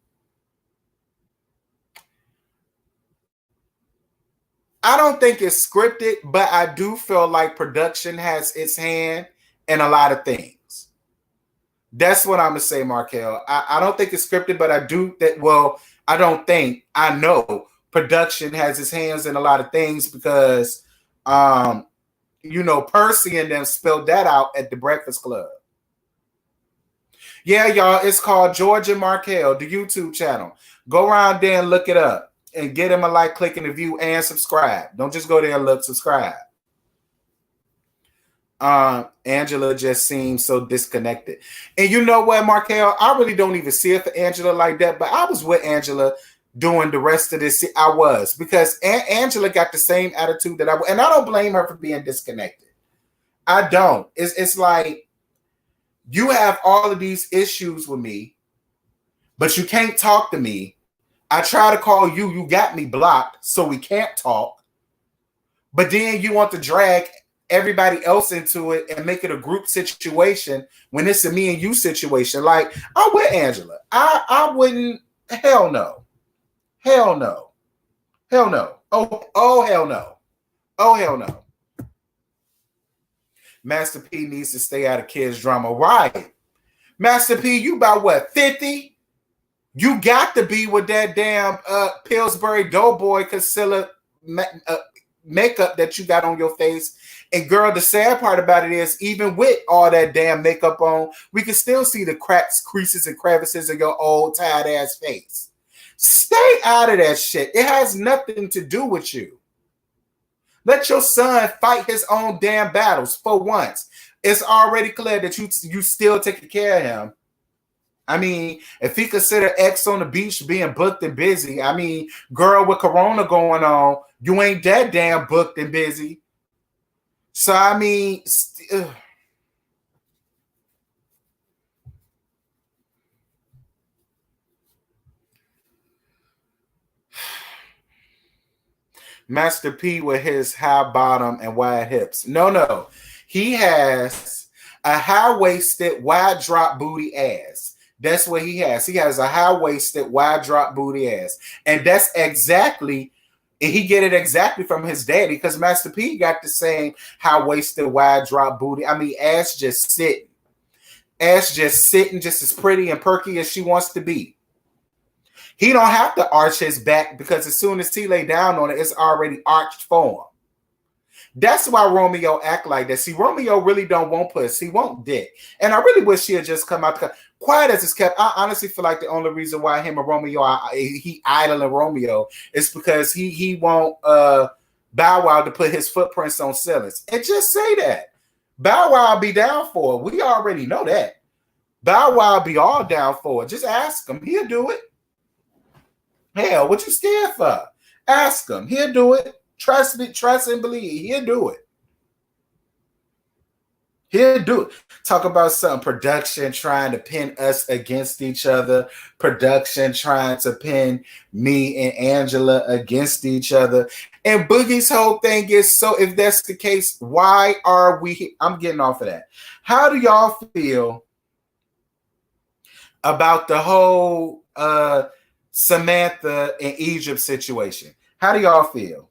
I don't think it's scripted, but I do feel like production has its hand in a lot of things. That's what I'm going to say, Markel. I don't think it's scripted, but I do that. Well, I don't think, I know production has its hands in a lot of things because, you know, Percy and them spelled that out at the Breakfast Club. Yeah, y'all, it's called George and Markel, the YouTube channel. Go around there and look it up and get him a like, click, and a view, and subscribe. Don't just go there and look, subscribe. Angela just seems so disconnected. And you know what, Markel? I really don't even see it for Angela like that, but I was with Angela doing the rest of this. I was, because Angela got the same attitude that and I don't blame her for being disconnected. I don't. It's like you have all of these issues with me, but you can't talk to me. I try to call you. You got me blocked, so we can't talk. But then you want to drag everybody else into it and make it a group situation when it's a me and you situation. Like, I'm with Angela. I wouldn't. Hell no. Hell no. Hell no. Oh, hell no. Oh, hell no. Master P needs to stay out of kids' drama. Right. Master P, you about what, 50? You got to be with that damn Pillsbury Doughboy concealer makeup that you got on your face. And girl, the sad part about it is, even with all that damn makeup on, we can still see the cracks, creases, and crevices of your old tired ass face. Stay out of that shit. It has nothing to do with you. Let your son fight his own damn battles for once. It's already clear that you still taking care of him. I mean, if he consider X on the beach being booked and busy, I mean, girl, with Corona going on, you ain't that damn booked and busy. So, I mean, Master P with his high bottom and wide hips. No. He has a high-waisted, wide drop booty ass. That's what he has. He has a high-waisted, wide drop booty ass. And that's exactly, and he get it exactly from his daddy, because Master P got the same high-waisted, wide drop booty. I mean, ass just sitting. Ass just sitting, just as pretty and perky as she wants to be. He don't have to arch his back, because as soon as he lay down on it, it's already arched for him. That's why Romeo act like that. See, Romeo really don't want puss. He want dick. And I really wish he had just come out. Quiet as it's kept, I honestly feel like the only reason why him and Romeo, he idling Romeo, is because he want Bow Wow to put his footprints on ceilings. And just say that. Bow Wow be down for it. We already know that. Bow Wow be all down for it. Just ask him. He'll do it. Hell, what you scared for? Ask him. He'll do it. Trust me, trust and believe. He'll do it. He'll do it. Talk about some production trying to pin us against each other. Production trying to pin me and Angela against each other. And Boogie's whole thing is, so if that's the case, why are we? I'm getting off of that. How do y'all feel about the whole Samantha and Egypt situation? How do y'all feel?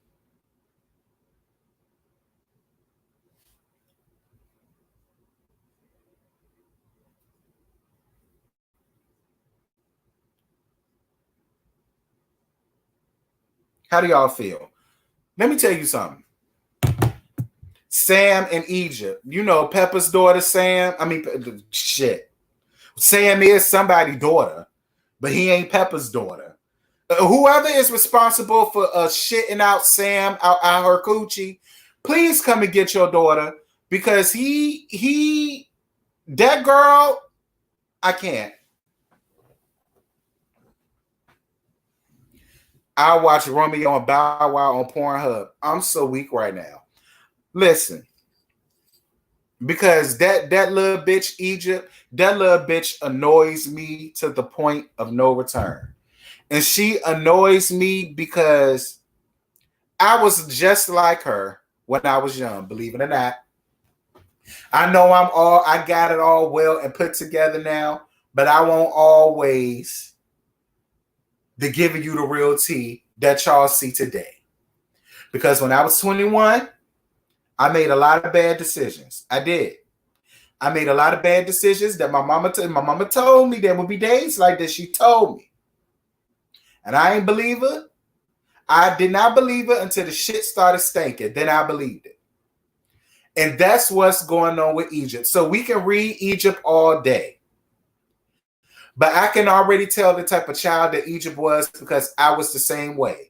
How do y'all feel? Let me tell you something. Sam and Egypt. You know Pepper's daughter, Sam. I mean, shit. Sam is somebody's daughter, but he ain't Pepper's daughter. Whoever is responsible for shitting out Sam out her coochie, please come and get your daughter, because that girl, I can't. I watch Romeo and Bow Wow on Pornhub. I'm so weak right now. Listen, because that little bitch Egypt, that little bitch annoys me to the point of no return. And she annoys me because I was just like her when I was young, believe it or not. I know I got it all well and put together now, but I won't always be giving you the real tea that y'all see today. Because when I was 21, I made a lot of bad decisions. I did. I made a lot of bad decisions that my mama told me there would be days like this. She told me. And I ain't believe her. I did not believe it until the shit started stinking. Then I believed it. And that's what's going on with Egypt. So we can read Egypt all day. But I can already tell the type of child that Egypt was, because I was the same way.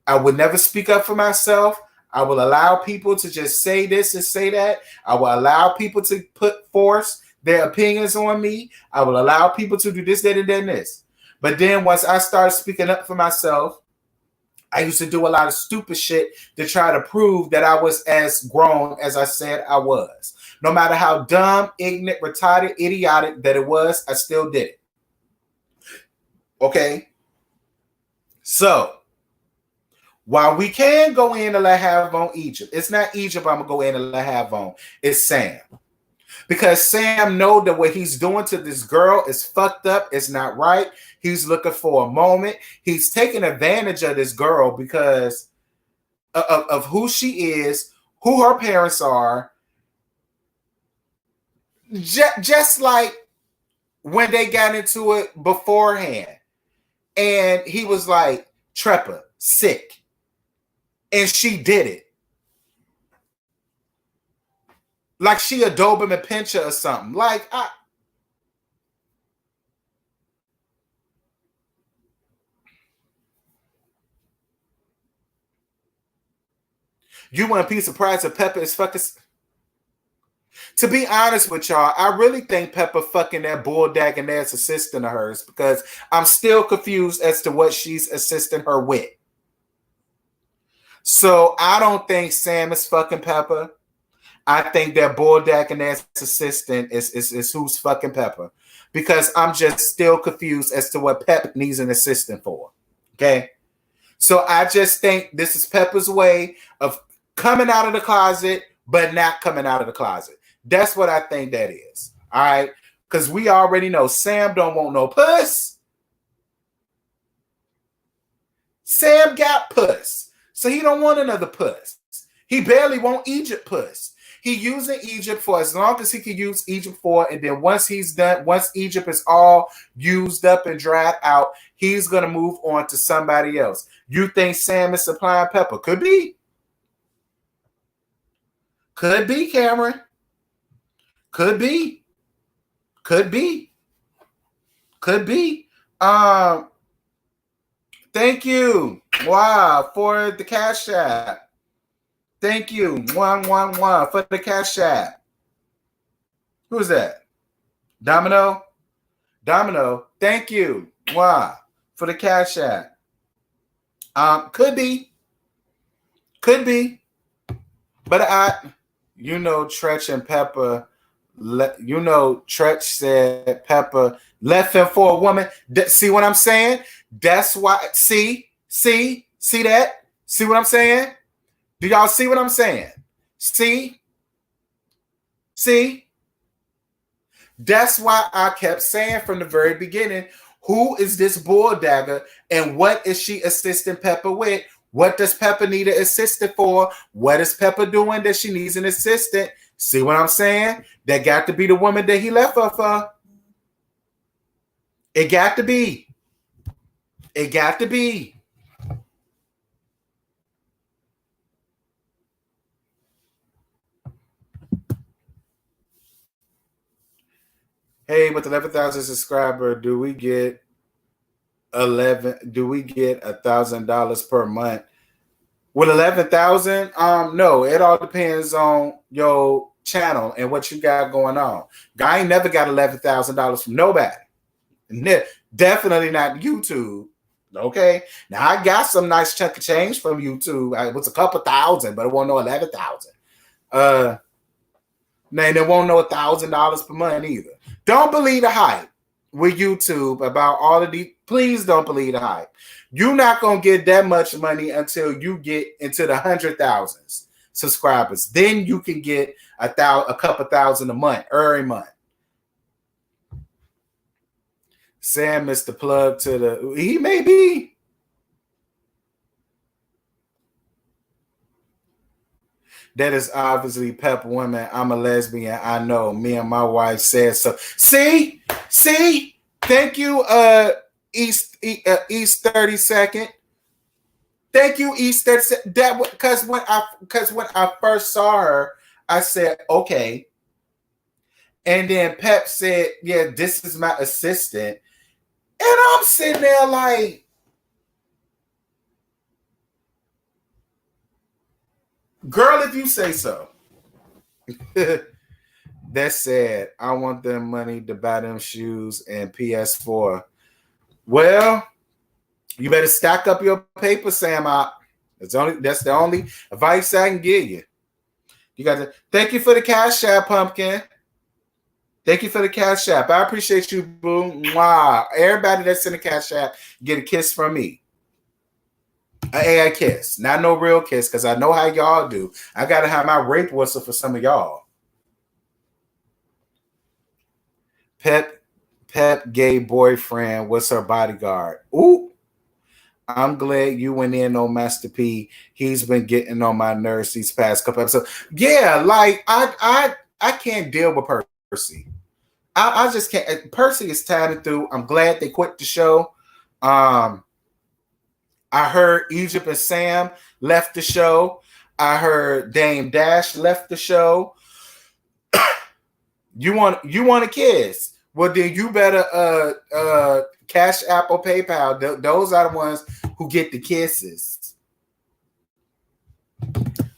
I would never speak up for myself. I will allow people to just say this and say that. I will allow people to force their opinions on me. I will allow people to do this, that, and then this. But then once I started speaking up for myself, I used to do a lot of stupid shit to try to prove that I was as grown as I said I was. No matter how dumb, ignorant, retarded, idiotic that it was, I still did it. Okay? So, while we can go in and let have on Egypt, it's not Egypt I'm going to go in and let have on. It's Sam. Because Sam know that what he's doing to this girl is fucked up. It's not right. He's looking for a moment. He's taking advantage of this girl because of who she is, who her parents are. Just like when they got into it beforehand. And he was like, Treppa, sick. And she did it. Like she adobe him and pinch her or something. Like, You want a piece of prize of Pepper is fucking. To be honest with y'all, I really think Pepper fucking that bulldagging ass assistant of hers because I'm still confused as to what she's assisting her with. So I don't think Sam is fucking Pepper. I think that bulldagging ass assistant is who's fucking Pepper because I'm just still confused as to what Pep needs an assistant for. Okay. So I just think this is Pepper's way of coming out of the closet, but not coming out of the closet. That's what I think that is. All right. Because we already know Sam don't want no puss. Sam got puss. So he don't want another puss. He barely want Egypt puss. He using Egypt for as long as he can use Egypt for. And then once he's done, once Egypt is all used up and dried out, he's going to move on to somebody else. You think Sam is supplying Pepper? Could be. Could be, Cameron. Could be. Could be. Could be. Thank you. Wow, for the Cash App. Thank you. One for the Cash App. Who's that? Domino? Domino. Thank you. Wow, for the Cash App. Could be. Could be. But Tretch and Pepper, Tretch said Pepper left him for a woman. See what I'm saying? That's why. See that? See what I'm saying? Do y'all see what I'm saying? See? That's why I kept saying from the very beginning, who is this bulldagger and what is she assisting Pepper with? What does Pepper need an assistant for? What is Pepper doing that she needs an assistant? See what I'm saying? That got to be the woman that he left her for. It got to be. It got to be. Hey, with 11,000 subscriber, do we get $1,000 per month? With 11,000, no, it all depends on your channel and what you got going on. I ain't never got $11,000 from nobody. Definitely not YouTube. Okay. Now I got some nice chunk of change from YouTube. It was a couple thousand, but it wasn't no 11,000. Man, there won't no $1,000 per month either. Don't believe the hype with YouTube about all of these. Please don't believe the hype. You're not gonna get that much money until you get into the 100,000s subscribers. Then you can get a couple thousand a month, every month. Sam missed the plug to the. He may be. That is obviously Pep woman. I'm a lesbian. I know. Me and my wife said so. See. Thank you, East 32nd. Thank you, East 32nd. That because when I first saw her, I said okay. And then Pep said, "Yeah, this is my assistant." And I'm sitting there like, girl, if you say so. That's sad. I want them money to buy them shoes and PS4. Well, you better stack up your paper, Sam. That's the only advice I can give you. You got to thank you for the Cash App, Pumpkin. Thank you for the Cash App. I appreciate you, boo. Wow. Everybody that's in the Cash App, get a kiss from me. An AI kiss. Not no real kiss, because I know how y'all do. I got to have my rape whistle for some of y'all. Pep gay boyfriend was her bodyguard. Ooh. I'm glad you went in on Master P. He's been getting on my nerves these past couple episodes. Yeah, like I can't deal with Percy. I just can't. Percy is tired through. I'm glad they quit the show. I heard Egypt and Sam left the show. I heard Dame Dash left the show. You want a kiss? Well, then you better Cash App or PayPal. Those are the ones who get the kisses.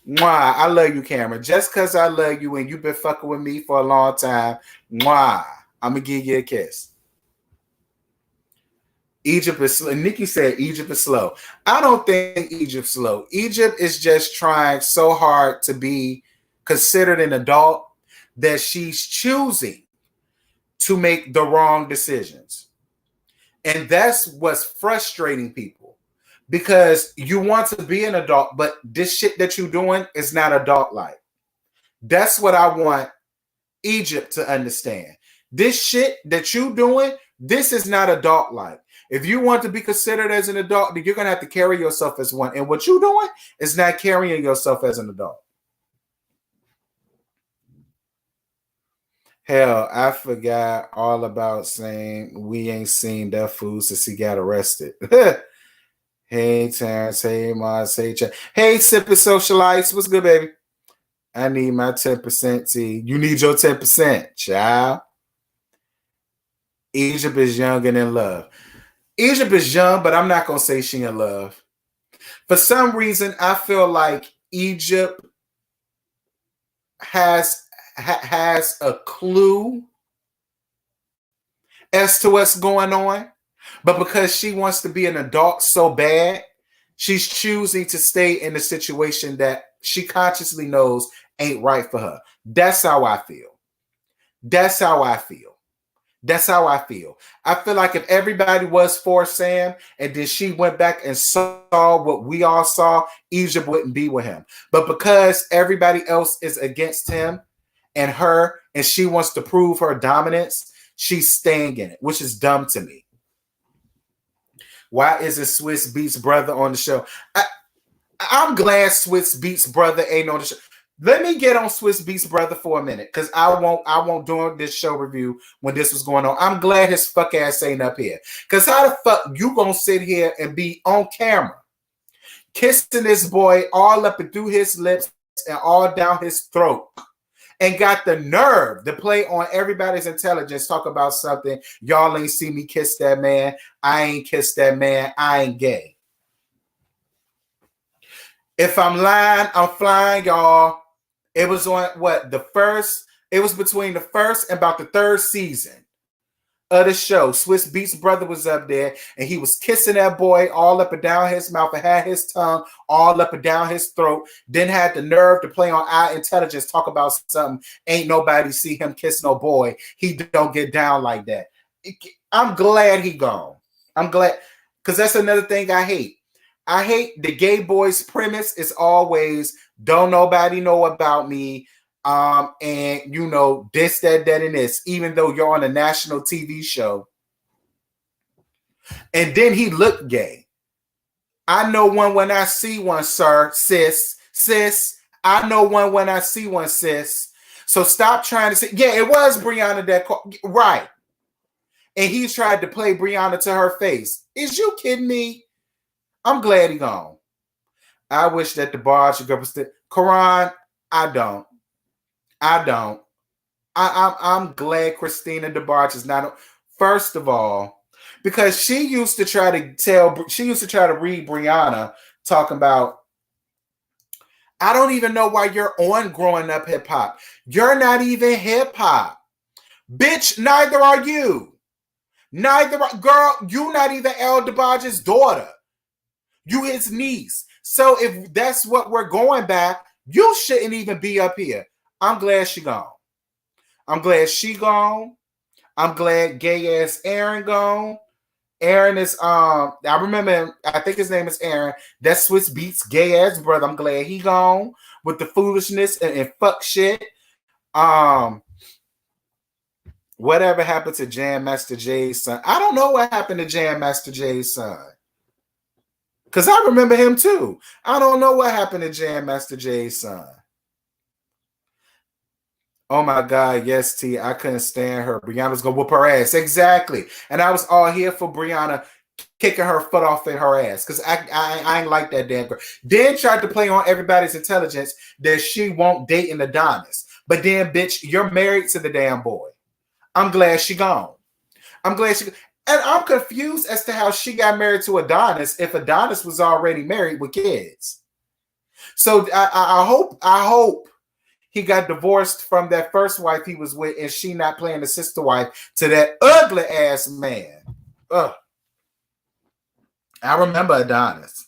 Mwah. I love you, Cameron. Just because I love you and you've been fucking with me for a long time, mwah. I'm going to give you a kiss. Egypt is slow. Nikki said Egypt is slow. I don't think Egypt's slow. Egypt is just trying so hard to be considered an adult that she's choosing to make the wrong decisions. And that's what's frustrating people, because you want to be an adult, but this shit that you're doing is not adult-like. That's what I want Egypt to understand. This shit that you're doing, this is not adult-like. If you want to be considered as an adult, then you're going to have to carry yourself as one. And what you're doing is not carrying yourself as an adult. Hell, I forgot all about saying we ain't seen that fool since he got arrested. Hey, Terrence. Hey, Mars. Hey, Ch. Hey, Sipping Socialites. What's good, baby? I need my 10% T. You need your 10%, child. Egypt is young and in love. Egypt is young, but I'm not going to say she in love. For some reason, I feel like Egypt has a clue as to what's going on, but because she wants to be an adult so bad, she's choosing to stay in a situation that she consciously knows ain't right for her. That's how I feel. That's how I feel. That's how I feel. I feel like if everybody was for Sam and then she went back and saw what we all saw, Egypt wouldn't be with him. But because everybody else is against him and her, and she wants to prove her dominance, she's staying in it, which is dumb to me. Why isn't Swiss Beats brother on the show? I'm glad Swiss Beats brother ain't on the show. Let me get on Swiss Beats brother for a minute, because I won't do this show review when this was going on. I'm glad his fuck ass ain't up here. Because how the fuck you gonna sit here and be on camera kissing this boy all up and through his lips and all down his throat, and got the nerve to play on everybody's intelligence, talk about something, y'all ain't see me kiss that man, I ain't kissed that man, I ain't gay. If I'm lying, I'm flying, y'all. It was on it was between the first and about the third season of the show. Swiss Beats brother was up there and he was kissing that boy all up and down his mouth and had his tongue all up and down his throat. Then had the nerve to play on our intelligence, talk about something. Ain't nobody see him kiss no boy. He don't get down like that. I'm glad he gone. I'm glad, because that's another thing I hate. I hate the gay boys premise is always don't nobody know about me. And you know, this, that, and this, even though you're on a national TV show. And then he looked gay. I know one when I see one, sir, sis. I know one when I see one, sis. So stop trying to say, yeah, it was Brianna that right. And he tried to play Brianna to her face. Is you kidding me? I'm glad he gone. I wish that the bar should go. Karan, I don't. I'm glad Christina DeBarge is not. First of all, because she used to try to read Brianna talking about, I don't even know why you're on Growing Up Hip Hop. You're not even hip hop. Bitch, neither are you. Girl, you not even El DeBarge's daughter. You his niece. So if that's what we're going by, you shouldn't even be up here. I'm glad she gone. I'm glad she gone. I'm glad gay ass Aaron gone. Aaron is I remember him, I think his name is Aaron. That's Swiss Beats gay ass brother. I'm glad he gone with the foolishness and fuck shit. Whatever happened to Jam Master Jay's son? I don't know what happened to Jam Master Jay's son. Because I remember him too. I don't know what happened to Jam Master Jay's son. Oh my God, yes, T. I couldn't stand her. Brianna's gonna whoop her ass. Exactly. And I was all here for Brianna kicking her foot off in her ass. Because I ain't like that damn girl. Then tried to play on everybody's intelligence that she won't date an Adonis. But then, bitch, you're married to the damn boy. I'm glad she gone. I'm glad she. And I'm confused as to how she got married to Adonis if Adonis was already married with kids. So I hope he got divorced from that first wife he was with, and she not playing the sister wife to that ugly ass man. Ugh. I remember Adonis.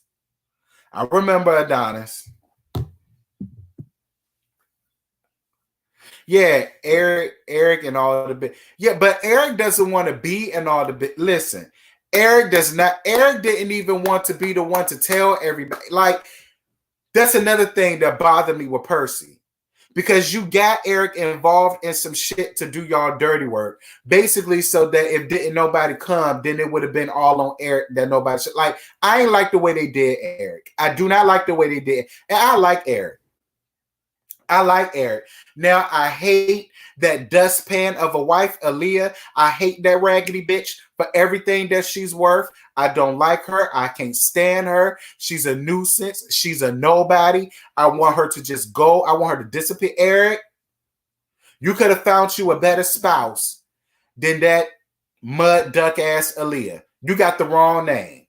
Yeah, Eric, and all the bit. Yeah, but Eric doesn't want to be in all the bit. Listen, Eric does not. Eric didn't even want to be the one to tell everybody. Like, that's another thing that bothered me with Percy, because you got Eric involved in some shit to do y'all dirty work, basically, so that if didn't nobody come, then it would have been all on Eric. That nobody should. Like, I ain't like the way they did Eric. I do not like the way they did, and I like Eric. Now, I hate that dustpan of a wife, Aaliyah. I hate that raggedy bitch for everything that she's worth. I don't like her. I can't stand her. She's a nuisance. She's a nobody. I want her to just go. I want her to disappear. Eric, you could have found you a better spouse than that mud duck ass Aaliyah. You got the wrong name.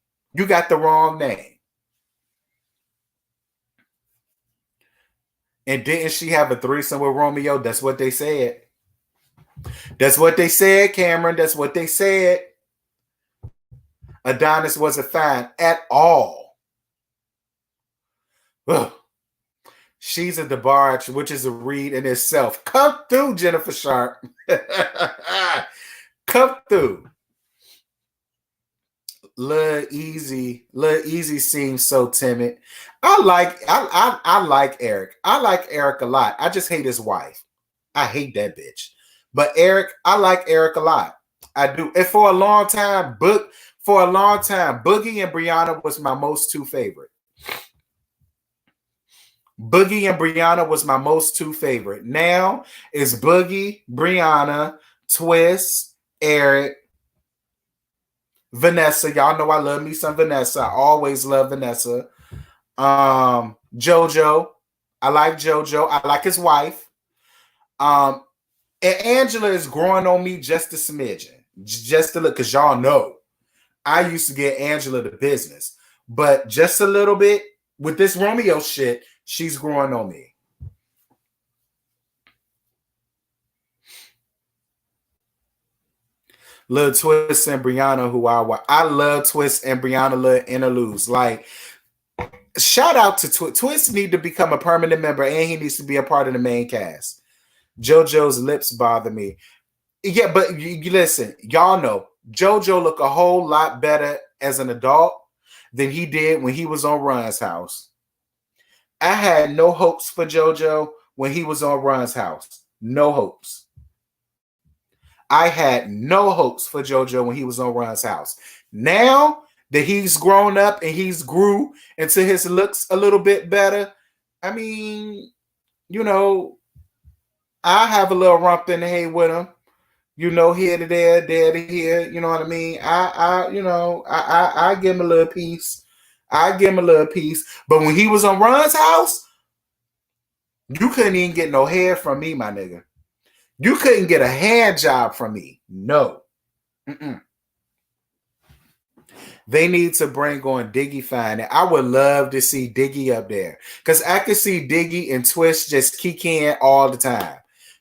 And didn't she have a threesome with Romeo? That's what they said. Cameron. That's what they said. Adonis wasn't fine at all. Ugh. She's a debarge, which is a read in itself. Come through, Jennifer Sharp. Come through. Lil Easy seems so timid. I like Eric. I like Eric a lot. I just hate his wife. I hate that bitch. But Eric, I like Eric a lot. I do. And for a long time, Boogie and Brianna was my most two favorite. Now it's Boogie, Brianna, Twist, Eric, Vanessa. Y'all know I love me some Vanessa. I always love Vanessa. JoJo. I like JoJo. I like his wife. And Angela is growing on me just a smidgen. Just a little, because y'all know I used to get Angela the business. But just a little bit with this Romeo shit, she's growing on me. Lil Twist and Brianna, who I love Twist and Brianna little interludes. Like, shout out to Twist need to become a permanent member, and he needs to be a part of the main cast. JoJo's lips bother me. Yeah, but listen, y'all know JoJo look a whole lot better as an adult than he did when he was on Run's house. I had no hopes for JoJo when he was on Run's house. No hopes. I had no hopes for JoJo when he was on Run's house. Now that he's grown up and he's grew into his looks a little bit better, I mean, you know, I have a little rump in the hay with him. You know, here to there to here. You know what I mean? I give him a little piece. But when he was on Run's house, you couldn't even get no hair from me, my nigga. You couldn't get a hand job from me. No. They need to bring on Diggy Fine. I would love to see Diggy up there, because I could see Diggy and Twist just kicking all the time.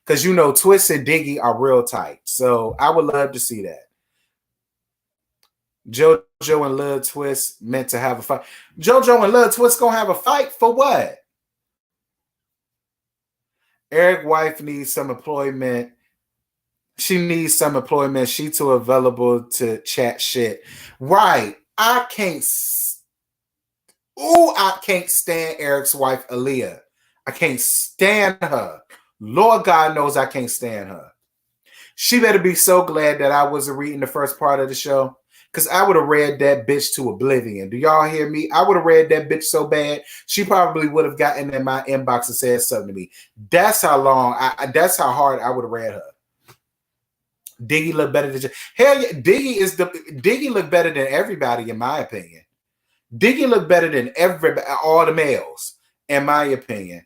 Because, you know, Twist and Diggy are real tight. So I would love to see that. JoJo and Lil Twist meant to have a fight. JoJo and Lil Twist gonna have a fight for what? Eric's wife needs some employment. She needs some employment. She too available to chat shit. Right. I can't stand Eric's wife, Aaliyah. I can't stand her. Lord God knows I can't stand her. She better be so glad that I wasn't reading the first part of the show, because I would have read that bitch to oblivion. Do y'all hear me? I would have read that bitch so bad, she probably would have gotten in my inbox and said something to me. That's how that's how hard I would have read her. Diggy look better than hell yeah. Diggy look better than everybody, in my opinion. Diggy look better than all the males, in my opinion.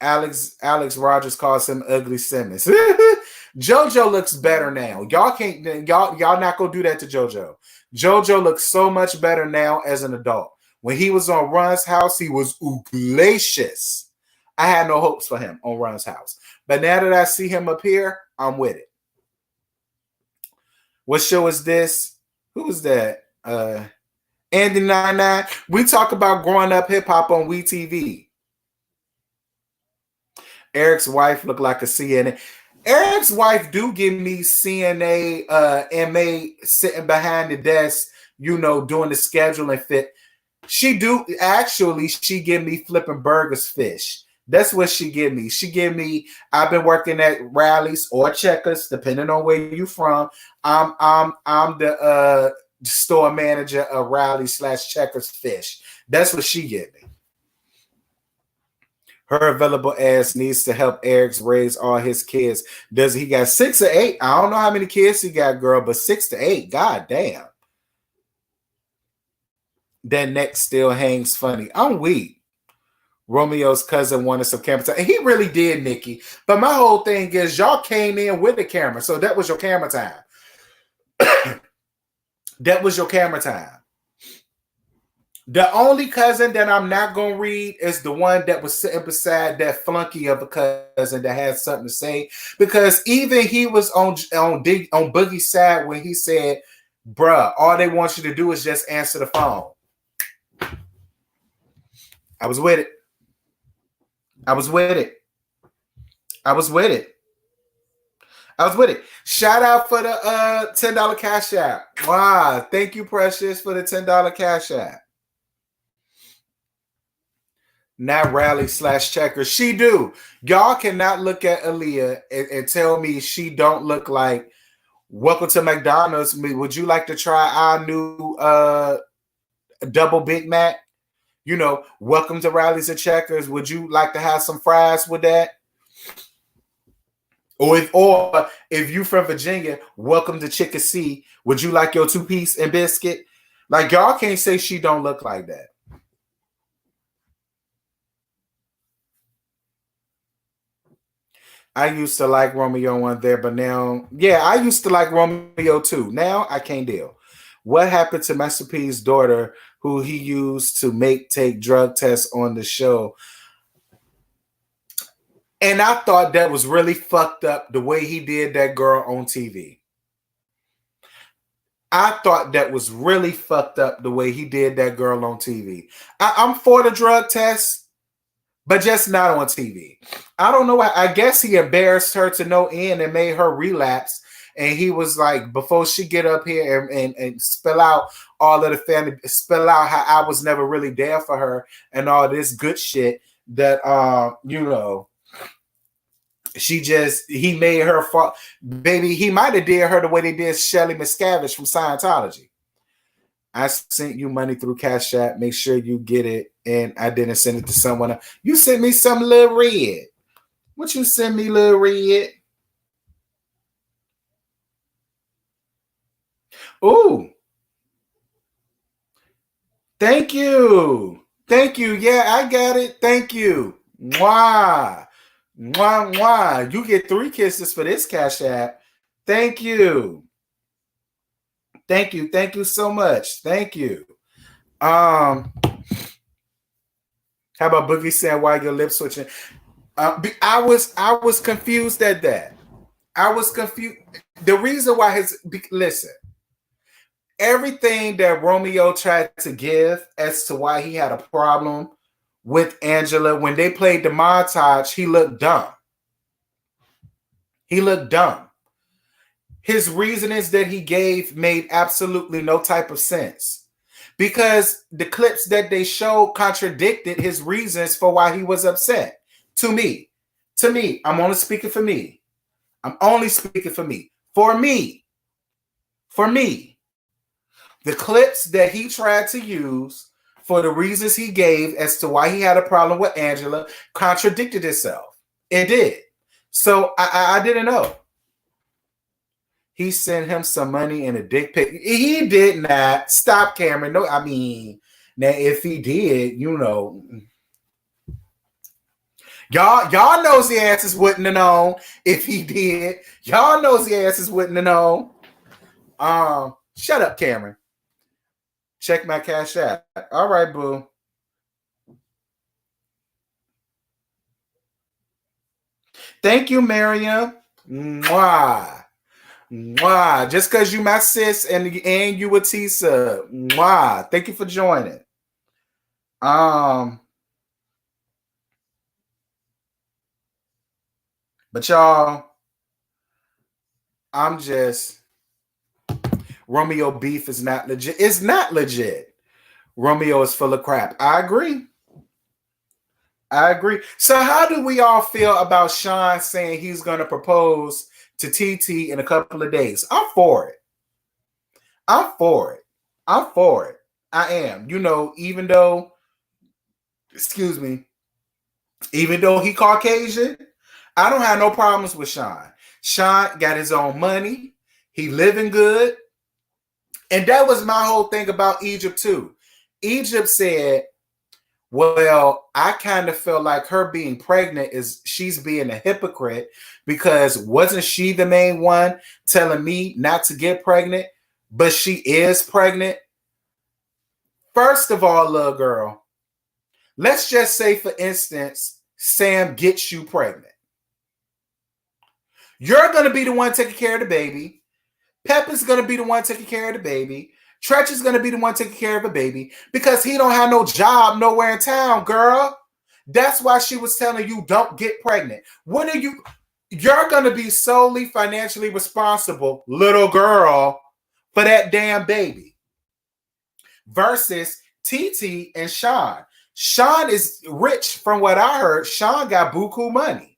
Alex Rogers calls him Ugly Simmons. JoJo looks better now. Y'all not gonna do that to JoJo. JoJo looks so much better now as an adult. When he was on Run's house, he was ooglacious. I had no hopes for him on Run's house. But now that I see him up here, I'm with it. What show is this? Who is that? Andy 99. We talk about growing up hip hop on WeTV. Eric's wife looked like a CNA. Eric's wife do give me CNA MA sitting behind the desk, you know, doing the scheduling fit. She give me flipping burgers fish. That's what she give me. She give me, I've been working at Rallies or Checkers, depending on where you from. I'm the store manager of Rallies/Checkers fish. That's what she give me. Her available ass needs to help Eric's raise all his kids. Does he got 6 or 8? I don't know how many kids he got, girl, but 6 to 8. God damn. That neck still hangs funny. I'm weak. Romeo's cousin wanted some camera time. And he really did, Nikki. But my whole thing is y'all came in with the camera. So that was your camera time. That was your camera time. The only cousin that I'm not going to read is the one that was sitting beside that flunky of a cousin that had something to say. Because even he was on Boogie's side when he said, bruh, all they want you to do is just answer the phone. I was with it. I was with it. I was with it. I was with it. Shout out for the $10 cash app. Wow. Thank you, Precious, for the $10 cash app. Not Rally/Checkers. She do. Y'all cannot look at Aaliyah and tell me she don't look like Welcome to McDonald's. Would you like to try our new double Big Mac? You know, welcome to Rallies and Checkers. Would you like to have some fries with that? Or if you from Virginia, welcome to Chicken C. Would you like your 2-piece and biscuit? Like, y'all can't say she don't look like that. I used to like Romeo on there, but now, yeah, I used to like Romeo too. Now I can't deal. What happened to Master P's daughter, who he used to take drug tests on the show? And I thought that was really fucked up the way he did that girl on TV. I thought that was really fucked up the way he did that girl on TV. I'm for the drug test, but just not on TV. I don't know. I guess he embarrassed her to no end and made her relapse. And he was like, before she get up here and spill out all of the family, spill out how I was never really there for her and all this good shit that, you know, he made her fall. Baby, he might have did her the way they did Shelly Miscavige from Scientology. I sent you money through Cash App. Make sure you get it. And I didn't send it to someone else. You sent me some little red. What you send me, little red? Ooh. Thank you. Thank you. Yeah, I got it. Thank you. Mwah. Mwah, mwah. You get 3 kisses for this Cash App. Thank you. Thank you. Thank you so much. Thank you. How about Boogie saying why your lips switching? I was confused at that. I was confused. The reason why listen, everything that Romeo tried to give as to why he had a problem with Angela, when they played the montage, he looked dumb. He looked dumb. His reasonings that he gave made absolutely no type of sense. Because the clips that they showed contradicted his reasons for why he was upset. To me, I'm only speaking for me. I'm only speaking for me. For me, the clips that he tried to use for the reasons he gave as to why he had a problem with Angela contradicted itself. It did. So I didn't know. He sent him some money and a dick pic. He did not. Stop, Cameron. No, I mean, now if he did, you know, y'all knows the answers wouldn't have known if he did. Y'all knows the answers wouldn't have known. Shut up, Cameron. Check my Cash App. All right, boo. Thank you, Miriam. Mwah. Mwah. Just because you my sis and you a T-sub. Mwah. Thank you for joining. But y'all, I'm just Romeo beef is not legit. It's not legit. Romeo is full of crap. I agree. So how do we all feel about Sean saying he's going to propose to TT in a couple of days? I'm for it. I am. You know, even though he Caucasian, I don't have no problems with Sean. Sean got his own money. He living good. And that was my whole thing about Egypt too. Egypt said, well, I kind of feel like her being pregnant she's being a hypocrite because wasn't she the main one telling me not to get pregnant, but she is pregnant? First of all, little girl, let's just say, for instance, Sam gets you pregnant. You're going to be the one taking care of the baby. Pepper's going to be the one taking care of the baby. Tretch is going to be the one taking care of the baby because he don't have no job nowhere in town, girl. That's why she was telling you don't get pregnant. You're going to be solely financially responsible, little girl, for that damn baby. Versus TT and Sean. Sean is rich from what I heard. Sean got buku money.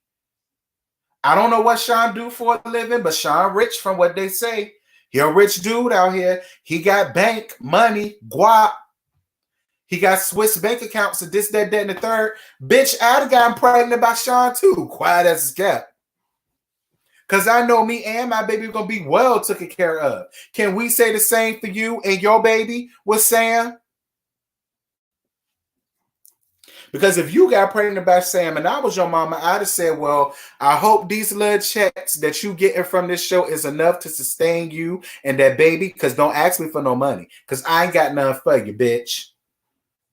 I don't know what Sean do for a living, but Sean rich from what they say. He a rich dude out here. He got bank money, guap. He got Swiss bank accounts and this, that, and the third. Bitch, I'd have gotten pregnant by Sean too. Quiet as kept. Because I know me and my baby going to be well taken care of. Can we say the same for you and your baby with Sam? Because if you got pregnant by Sam and I was your mama, I'd have said, well, I hope these little checks that you getting from this show is enough to sustain you and that baby, because don't ask me for no money, because I ain't got nothing for you, bitch.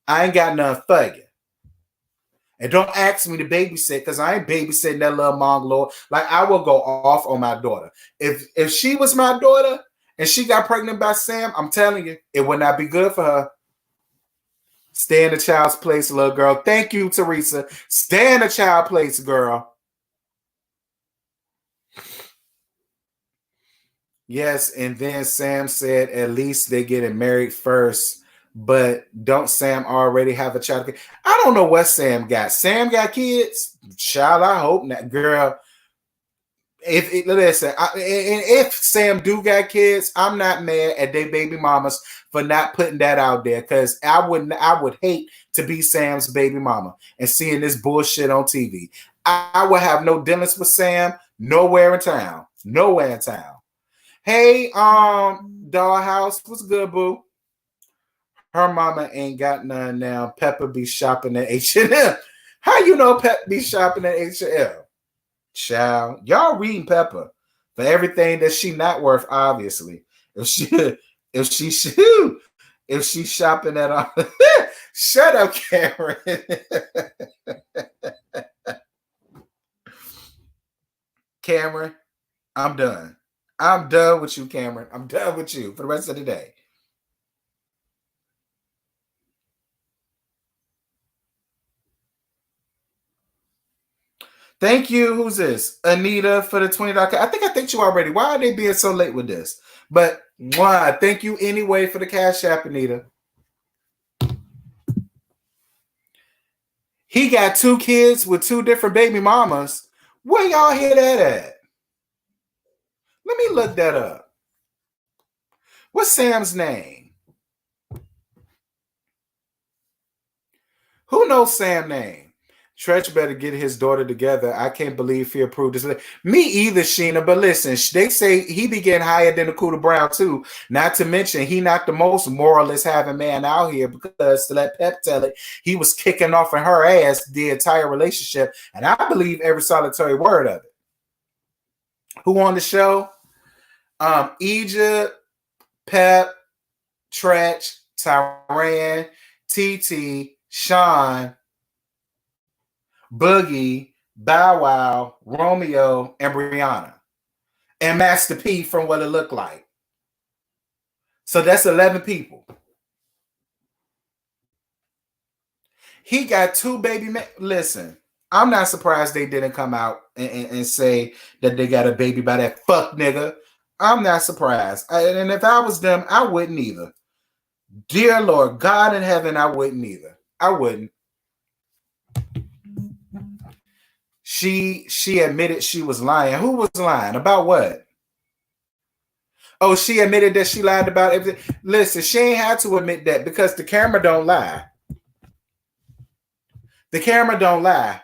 I ain't got nothing for you. And don't ask me to babysit, because I ain't babysitting that little mongoloid. Like, I will go off on my daughter. If she was my daughter and she got pregnant by Sam, I'm telling you, it would not be good for her. Stay in the child's place, little girl. Thank you, Teresa. Stay in the child place, girl. Yes, and then Sam said at least they getting married first, but don't Sam already have a child? I don't know what Sam got. Sam got kids? Child, I hope not, girl. If Sam do got kids, I'm not mad at their baby mamas for not putting that out there, because I would hate to be Sam's baby mama and seeing this bullshit on TV. I would have no dealings with Sam nowhere in town. Hey, Dollhouse, what's good, boo? Her mama ain't got none now. Pepper be shopping at H&M. How you know Pep be shopping at H&M? Child, y'all reading Pepper for everything that she not worth, obviously. If she's shopping at all. Shut up, Cameron. Cameron, I'm done. I'm done with you, Cameron. I'm done with you for the rest of the day. Thank you. Who's this? Anita for the $20. I think you already. Why are they being so late with this? But why? Thank you anyway for the Cash App, Anita. He got 2 kids with 2 different baby mamas. Where y'all hear that at? Let me look that up. What's Sam's name? Who knows Sam's name? Tretch better get his daughter together. I can't believe he approved this. Me either, Sheena. But listen, they say he be getting higher than the Cooter Brown too. Not to mention, he not the most moralist having man out here, because to let Pep tell it, he was kicking off in her ass the entire relationship, and I believe every solitary word of it. Who on the show? Egypt, Pep, Tretch, Tyran, TT, Sean, Boogie, Bow Wow, Romeo, and Brianna. And Master P from what it looked like. So that's 11 people. He got 2 baby men. Listen, I'm not surprised they didn't come out and say that they got a baby by that fuck nigga. I'm not surprised. And if I was them, I wouldn't either. Dear Lord, God in heaven, I wouldn't either. I wouldn't. She admitted she was lying. Who was lying? About what? Oh, she admitted that she lied about everything. Listen, she ain't had to admit that because the camera don't lie. The camera don't lie.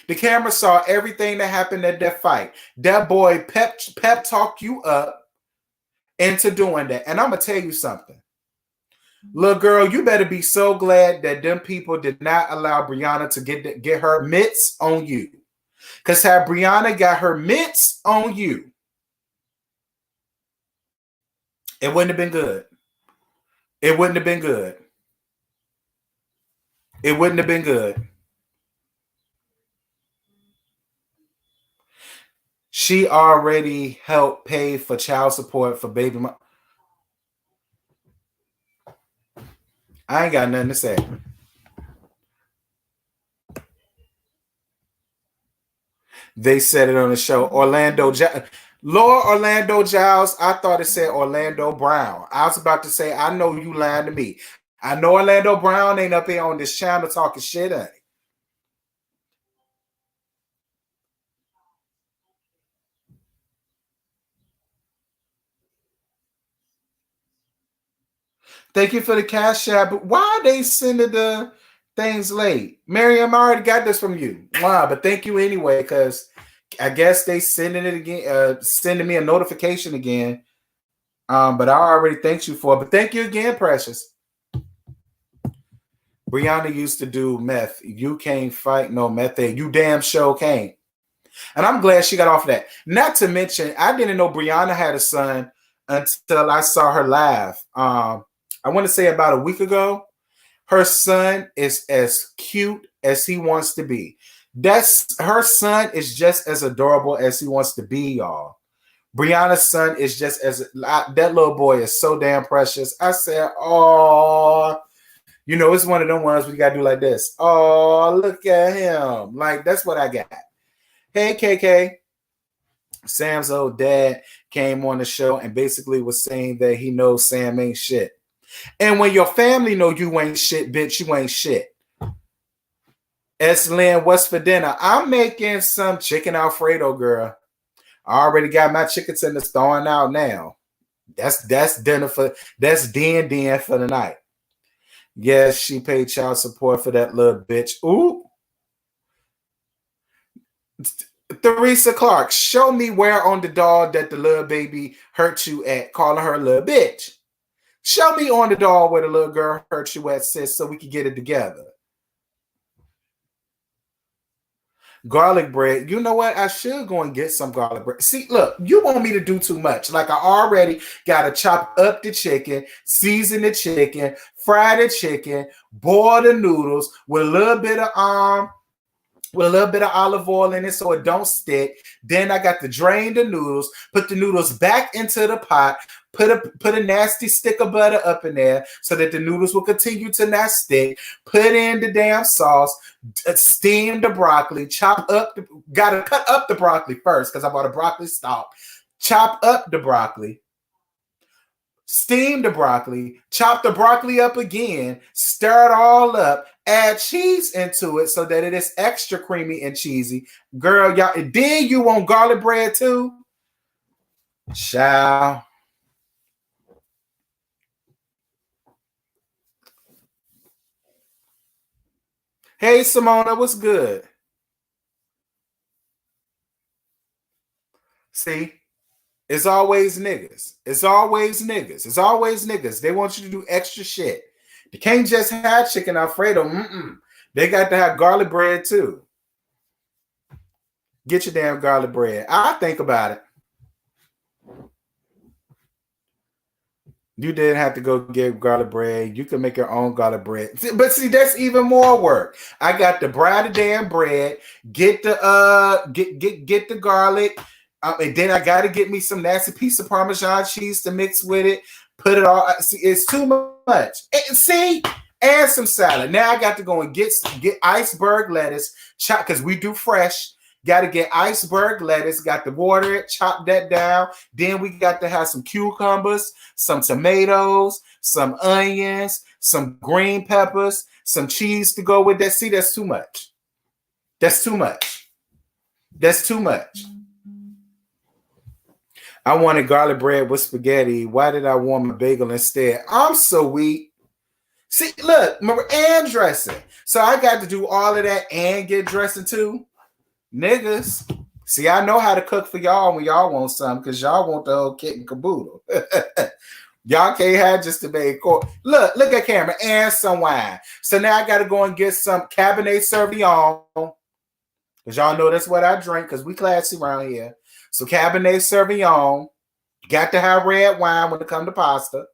The camera saw everything that happened at that fight. That boy pep talked you up into doing that. And I'm going to tell you something. Little girl, you better be so glad that them people did not allow Brianna to get her mitts on you. Because had Brianna got her mitts on you, it wouldn't have been good. It wouldn't have been good. It wouldn't have been good. She already helped pay for child support for baby mom. I ain't got nothing to say. They said it on the show. Lord Orlando Giles, I thought it said Orlando Brown. I was about to say, I know you lying to me. I know Orlando Brown ain't up here on this channel talking shit, honey. Thank you for the cash app. But why are they sending the things late? Miriam, I already got this from you. Wow, but thank you anyway, because I guess they sending it again, sending me a notification again. But I already thanked you for it. But thank you again, Precious. Brianna used to do meth. You can't fight no meth. You damn sure can't. And I'm glad she got off of that. Not to mention, I didn't know Brianna had a son until I saw her live. I want to say about a week ago. Her son is as cute as he wants to be. Her son is just as adorable as he wants to be, y'all. Brianna's son is just as that little boy is so damn precious. I said, oh, you know, it's one of them ones we gotta do like this. Oh, look at him. Like, that's what I got. Hey, KK. Sam's old dad came on the show and basically was saying that he knows Sam ain't shit. And when your family know you ain't shit, bitch, you ain't shit. S. Lynn, what's for dinner? I'm making some chicken Alfredo, girl. I already got my chicken tenders thawing out now. That's dinner that's den for the night. Yes, she paid child support for that little bitch. Ooh. Theresa Clark, show me where on the doll that the little baby hurt you at, calling her a little bitch. Show me on the doll where the little girl hurt you at, sis, so we can get it together. Garlic bread. You know what? I should go and get some garlic bread. See, look, you want me to do too much. Like, I already got to chop up the chicken, season the chicken, fry the chicken, boil the noodles with a little bit of olive oil in it so it don't stick. Then I got to drain the noodles, put the noodles back into the pot, put a nasty stick of butter up in there so that the noodles will continue to not stick. Put in the damn sauce, steam the broccoli, gotta cut up the broccoli first because I bought a broccoli stalk. Chop up the broccoli. Steam the broccoli, chop the broccoli up again, stir it all up, add cheese into it so that it is extra creamy and cheesy. Girl, y'all, then you want garlic bread too? Child. Hey, Simona, what's good? See? It's always niggas. It's always niggas. It's always niggas. They want you to do extra shit. You can't just have chicken Alfredo. They got to have garlic bread too. Get your damn garlic bread. I think about it. You didn't have to go get garlic bread. You can make your own garlic bread. But see, that's even more work. I got to buy the damn bread, get the get the garlic, and then I got to get me some nasty piece of Parmesan cheese to mix with it. Put it all. See, it's too much. See, and some salad. Now I got to go and get iceberg lettuce, chop because we do fresh. Got to get iceberg lettuce, got to water it, chop that down. Then we got to have some cucumbers, some tomatoes, some onions, some green peppers, some cheese to go with that. See, that's too much. That's too much. That's too much. I wanted garlic bread with spaghetti. Why did I want my bagel instead? I'm so weak. See, look, and dressing. So I got to do all of that and get dressing too. Niggas, see, I know how to cook for y'all when y'all want something because y'all want the whole kit and caboodle. Y'all can't have just the main course. Look at camera and some wine. So now I got to go and get some Cabernet Sauvignon because y'all know that's what I drink because we classy around here. So Cabernet Sauvignon, got to have red wine when it comes to pasta.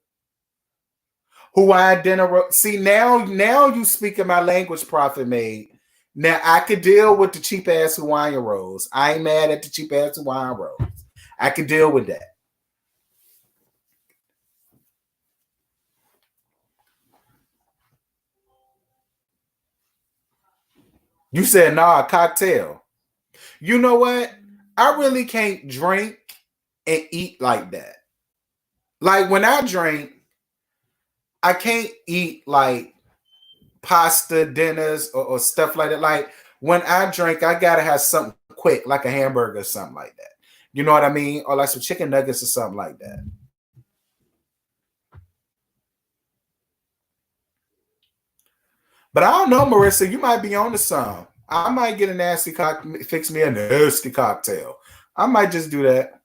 Hawaiian dinner. See, now you speaking my language, Prophet Made. Now, I could deal with the cheap-ass Hawaiian rolls. I ain't mad at the cheap-ass Hawaiian rolls. I could deal with that. You said, nah, a cocktail. You know what? I really can't drink and eat like that. Like, when I drink, I can't eat, like, pasta dinners or stuff like that. Like when I drink, I gotta have something quick, like a hamburger or something like that. You know what I mean? Or like some chicken nuggets or something like that. But I don't know, Marissa. You might be on to some. I might get a nasty fix me a nasty cocktail. I might just do that.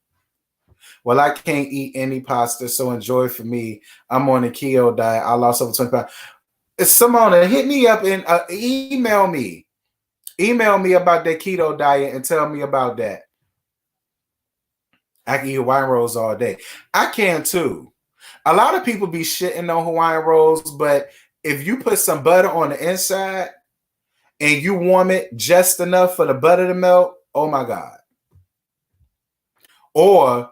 Well, I can't eat any pasta, so enjoy for me. I'm on a keto diet. I lost over 20 pounds. Simona, hit me up and email me. Email me about that keto diet and tell me about that. I can eat Hawaiian rolls all day. I can too. A lot of people be shitting on Hawaiian rolls, but if you put some butter on the inside and you warm it just enough for the butter to melt, oh my God. Or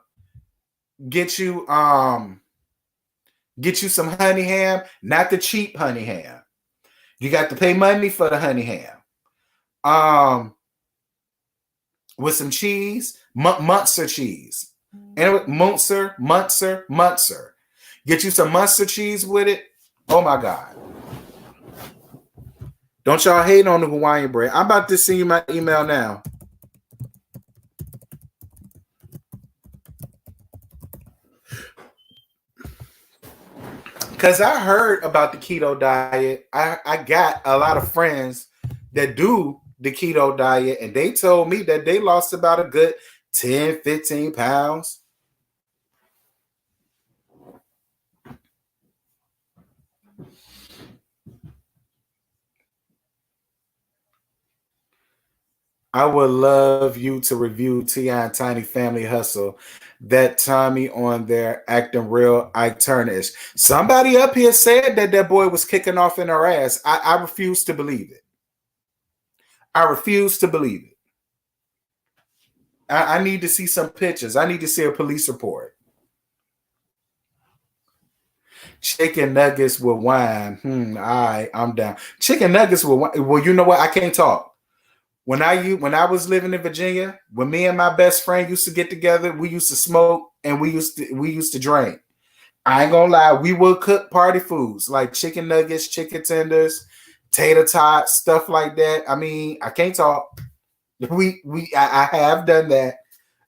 get you some honey ham, not the cheap honey ham. You got to pay money for the honey ham. With some cheese, Munster cheese. And Munster. Get you some Munster cheese with it. Oh my God. Don't y'all hate on the Hawaiian bread. I'm about to send you my email now. Because I heard about the keto diet. I got a lot of friends that do the keto diet, and they told me that they lost about a good 10, 15 pounds. I would love you to review T.I. and Tiny Family Hustle. That Tommy on there acting real Ike-Turner-ish. Somebody up here said that boy was kicking off in her ass. I refuse to believe it. I refuse to believe it. I need to see some pictures. I need to see a police report. Chicken nuggets with wine. All right, I'm down. Chicken nuggets with wine. Well, you know what? I can't talk. When I was living in Virginia, when me and my best friend used to get together, we used to smoke and we used to drink. I ain't gonna lie, we would cook party foods like chicken nuggets, chicken tenders, tater tots, stuff like that. I mean, I can't talk. I have done that.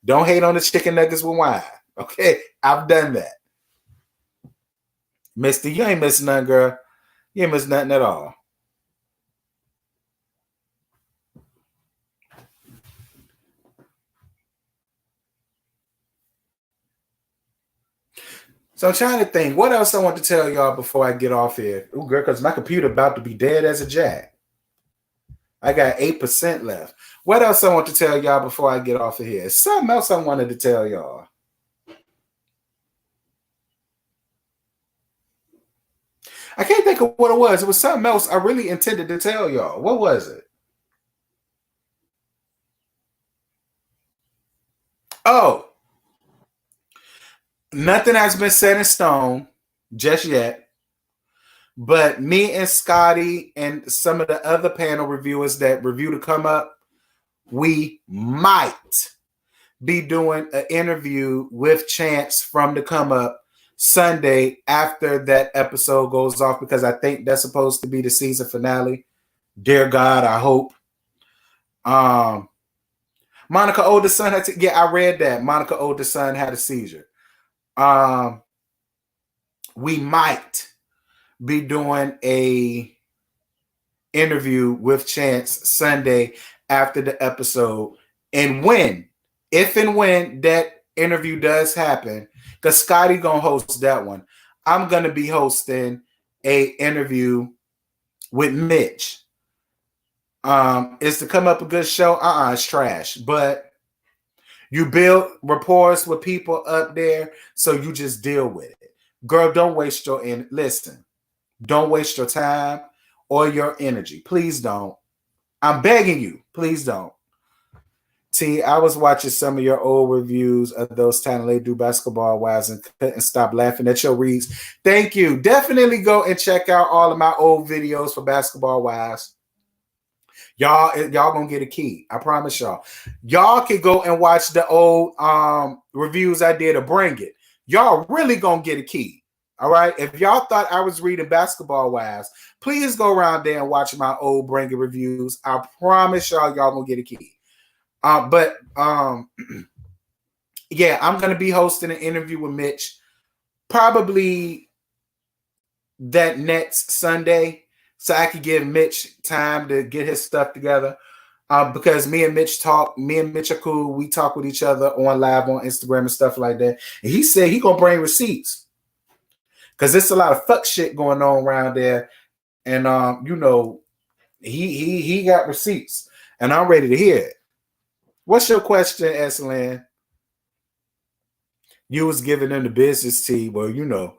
Don't hate on the chicken nuggets with wine. Okay, I've done that. Mister, you ain't missing nothing, girl. You ain't missing nothing at all. So I'm trying to think, what else I want to tell y'all before I get off here? Ooh, girl, because my computer about to be dead as a jack. I got 8% left. What else I want to tell y'all before I get off of here? Something else I wanted to tell y'all. I can't think of what it was. It was something else I really intended to tell y'all. What was it? Oh, nothing has been set in stone just yet. But me and Scotty and some of the other panel reviewers that review to come up, we might be doing an interview with Chance from the come up Sunday after that episode goes off, because I think that's supposed to be the season finale. Dear God, I hope. Monica oldest son had I read that. Monica oldest son had a seizure. We might be doing a interview with Chance Sunday after the episode. And if and when that interview does happen, because Scotty gonna host that one, I'm gonna be hosting a interview with Mitch. Is to come up a good show? It's trash. But you build rapport with people up there, so you just deal with it. Girl, don't waste your listen. Don't waste your time or your energy. Please don't. I'm begging you. Please don't. T, I was watching some of your old reviews of those times they do basketball wives and couldn't stop laughing at your reads. Thank you. Definitely go and check out all of my old videos for basketball wives. Y'all gonna get a key. I promise y'all. Y'all can go and watch the old reviews I did of Bring It. Y'all really gonna get a key. All right. If y'all thought I was reading basketball wives, please go around there and watch my old Bring It reviews. I promise y'all gonna get a key. Yeah, I'm gonna be hosting an interview with Mitch probably that next Sunday, so I could give Mitch time to get his stuff together. Because me and Mitch are cool. We talk with each other on live on Instagram and stuff like that. And he said he gonna bring receipts. Because there's a lot of fuck shit going on around there. And he got receipts. And I'm ready to hear it. What's your question, Eslan? You was giving them the business tea. Well,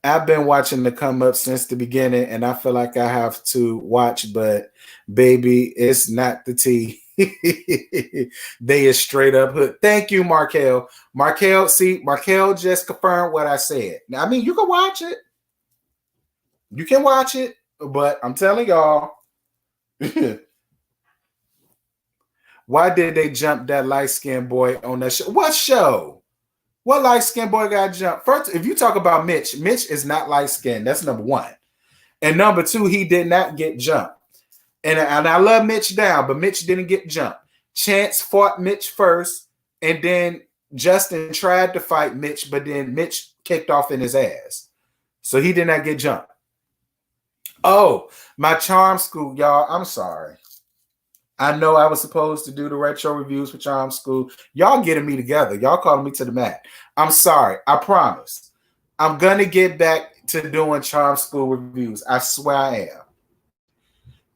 I've been watching the come up since the beginning, and I feel like I have to watch, but baby, it's not the tea. They is straight up hood. Thank you, Markel. Markel just confirmed what I said. Now, I mean, you can watch it. You can watch it, but I'm telling y'all, why did they jump that light-skinned boy on that show? What show? What light-skinned boy got jumped? First, if you talk about Mitch is not light-skinned. That's number one. And number two, he did not get jumped. And I love Mitch down, but Mitch didn't get jumped. Chance fought Mitch first, and then Justin tried to fight Mitch, but then Mitch kicked off in his ass. So he did not get jumped. Oh, my Charm School, y'all, I'm sorry. I know I was supposed to do the retro reviews for Charm School. Y'all getting me together. Y'all calling me to the mat. I'm sorry. I promise. I'm going to get back to doing Charm School reviews. I swear I am.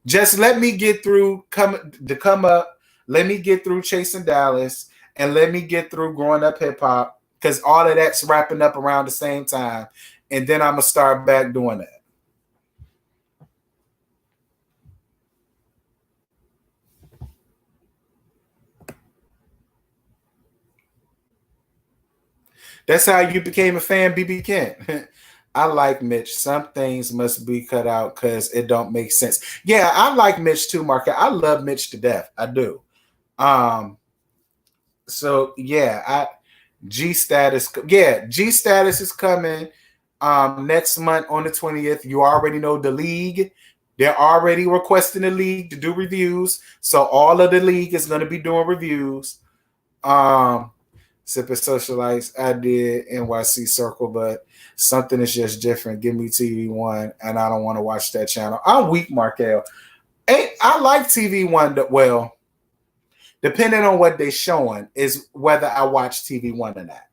Just let me get through come up. Let me get through Chasing Dallas, and let me get through Growing Up Hip Hop, because all of that's wrapping up around the same time. And then I'm going to start back doing that. That's how you became a fan, BB Kent. I like Mitch. Some things must be cut out because it don't make sense. Yeah, I like Mitch too, Mark. I love Mitch to death. I do. So yeah, G status is coming next month on the 20th. You already know the league. They're already requesting the league to do reviews. So all of the league is going to be doing reviews. Sipping Socialites, I did NYC Circle, but something is just different. Give me TV One, and I don't want to watch that channel. I'm weak, Markel. I like TV One. Well, depending on what they're showing, is whether I watch TV One or not.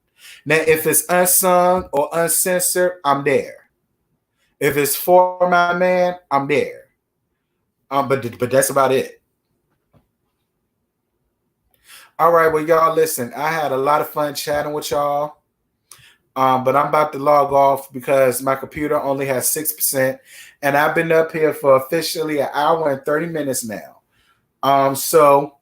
Now, if it's unsung or uncensored, I'm there. If it's For My Man, I'm there. But that's about it. All right, well, y'all, listen, I had a lot of fun chatting with y'all. But I'm about to log off because my computer only has 6%. And I've been up here for officially an hour and 30 minutes now. So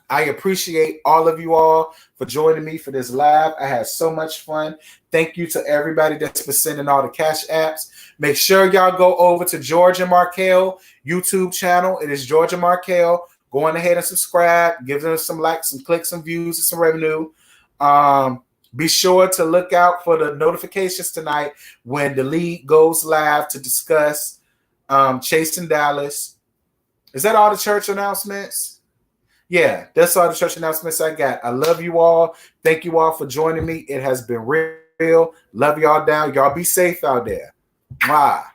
I appreciate all of you all for joining me for this live. I had so much fun. Thank you to everybody that's been sending all the cash apps. Make sure y'all go over to Georgia Markell YouTube channel. It is Georgia Markell. Go on ahead and subscribe. Give them some likes, some clicks, some views, and some revenue. Be sure to look out for the notifications tonight when the league goes live to discuss Chasing Dallas. Is that all the church announcements? Yeah, that's all the church announcements I got. I love you all. Thank you all for joining me. It has been real. Love y'all down. Y'all be safe out there. Bye.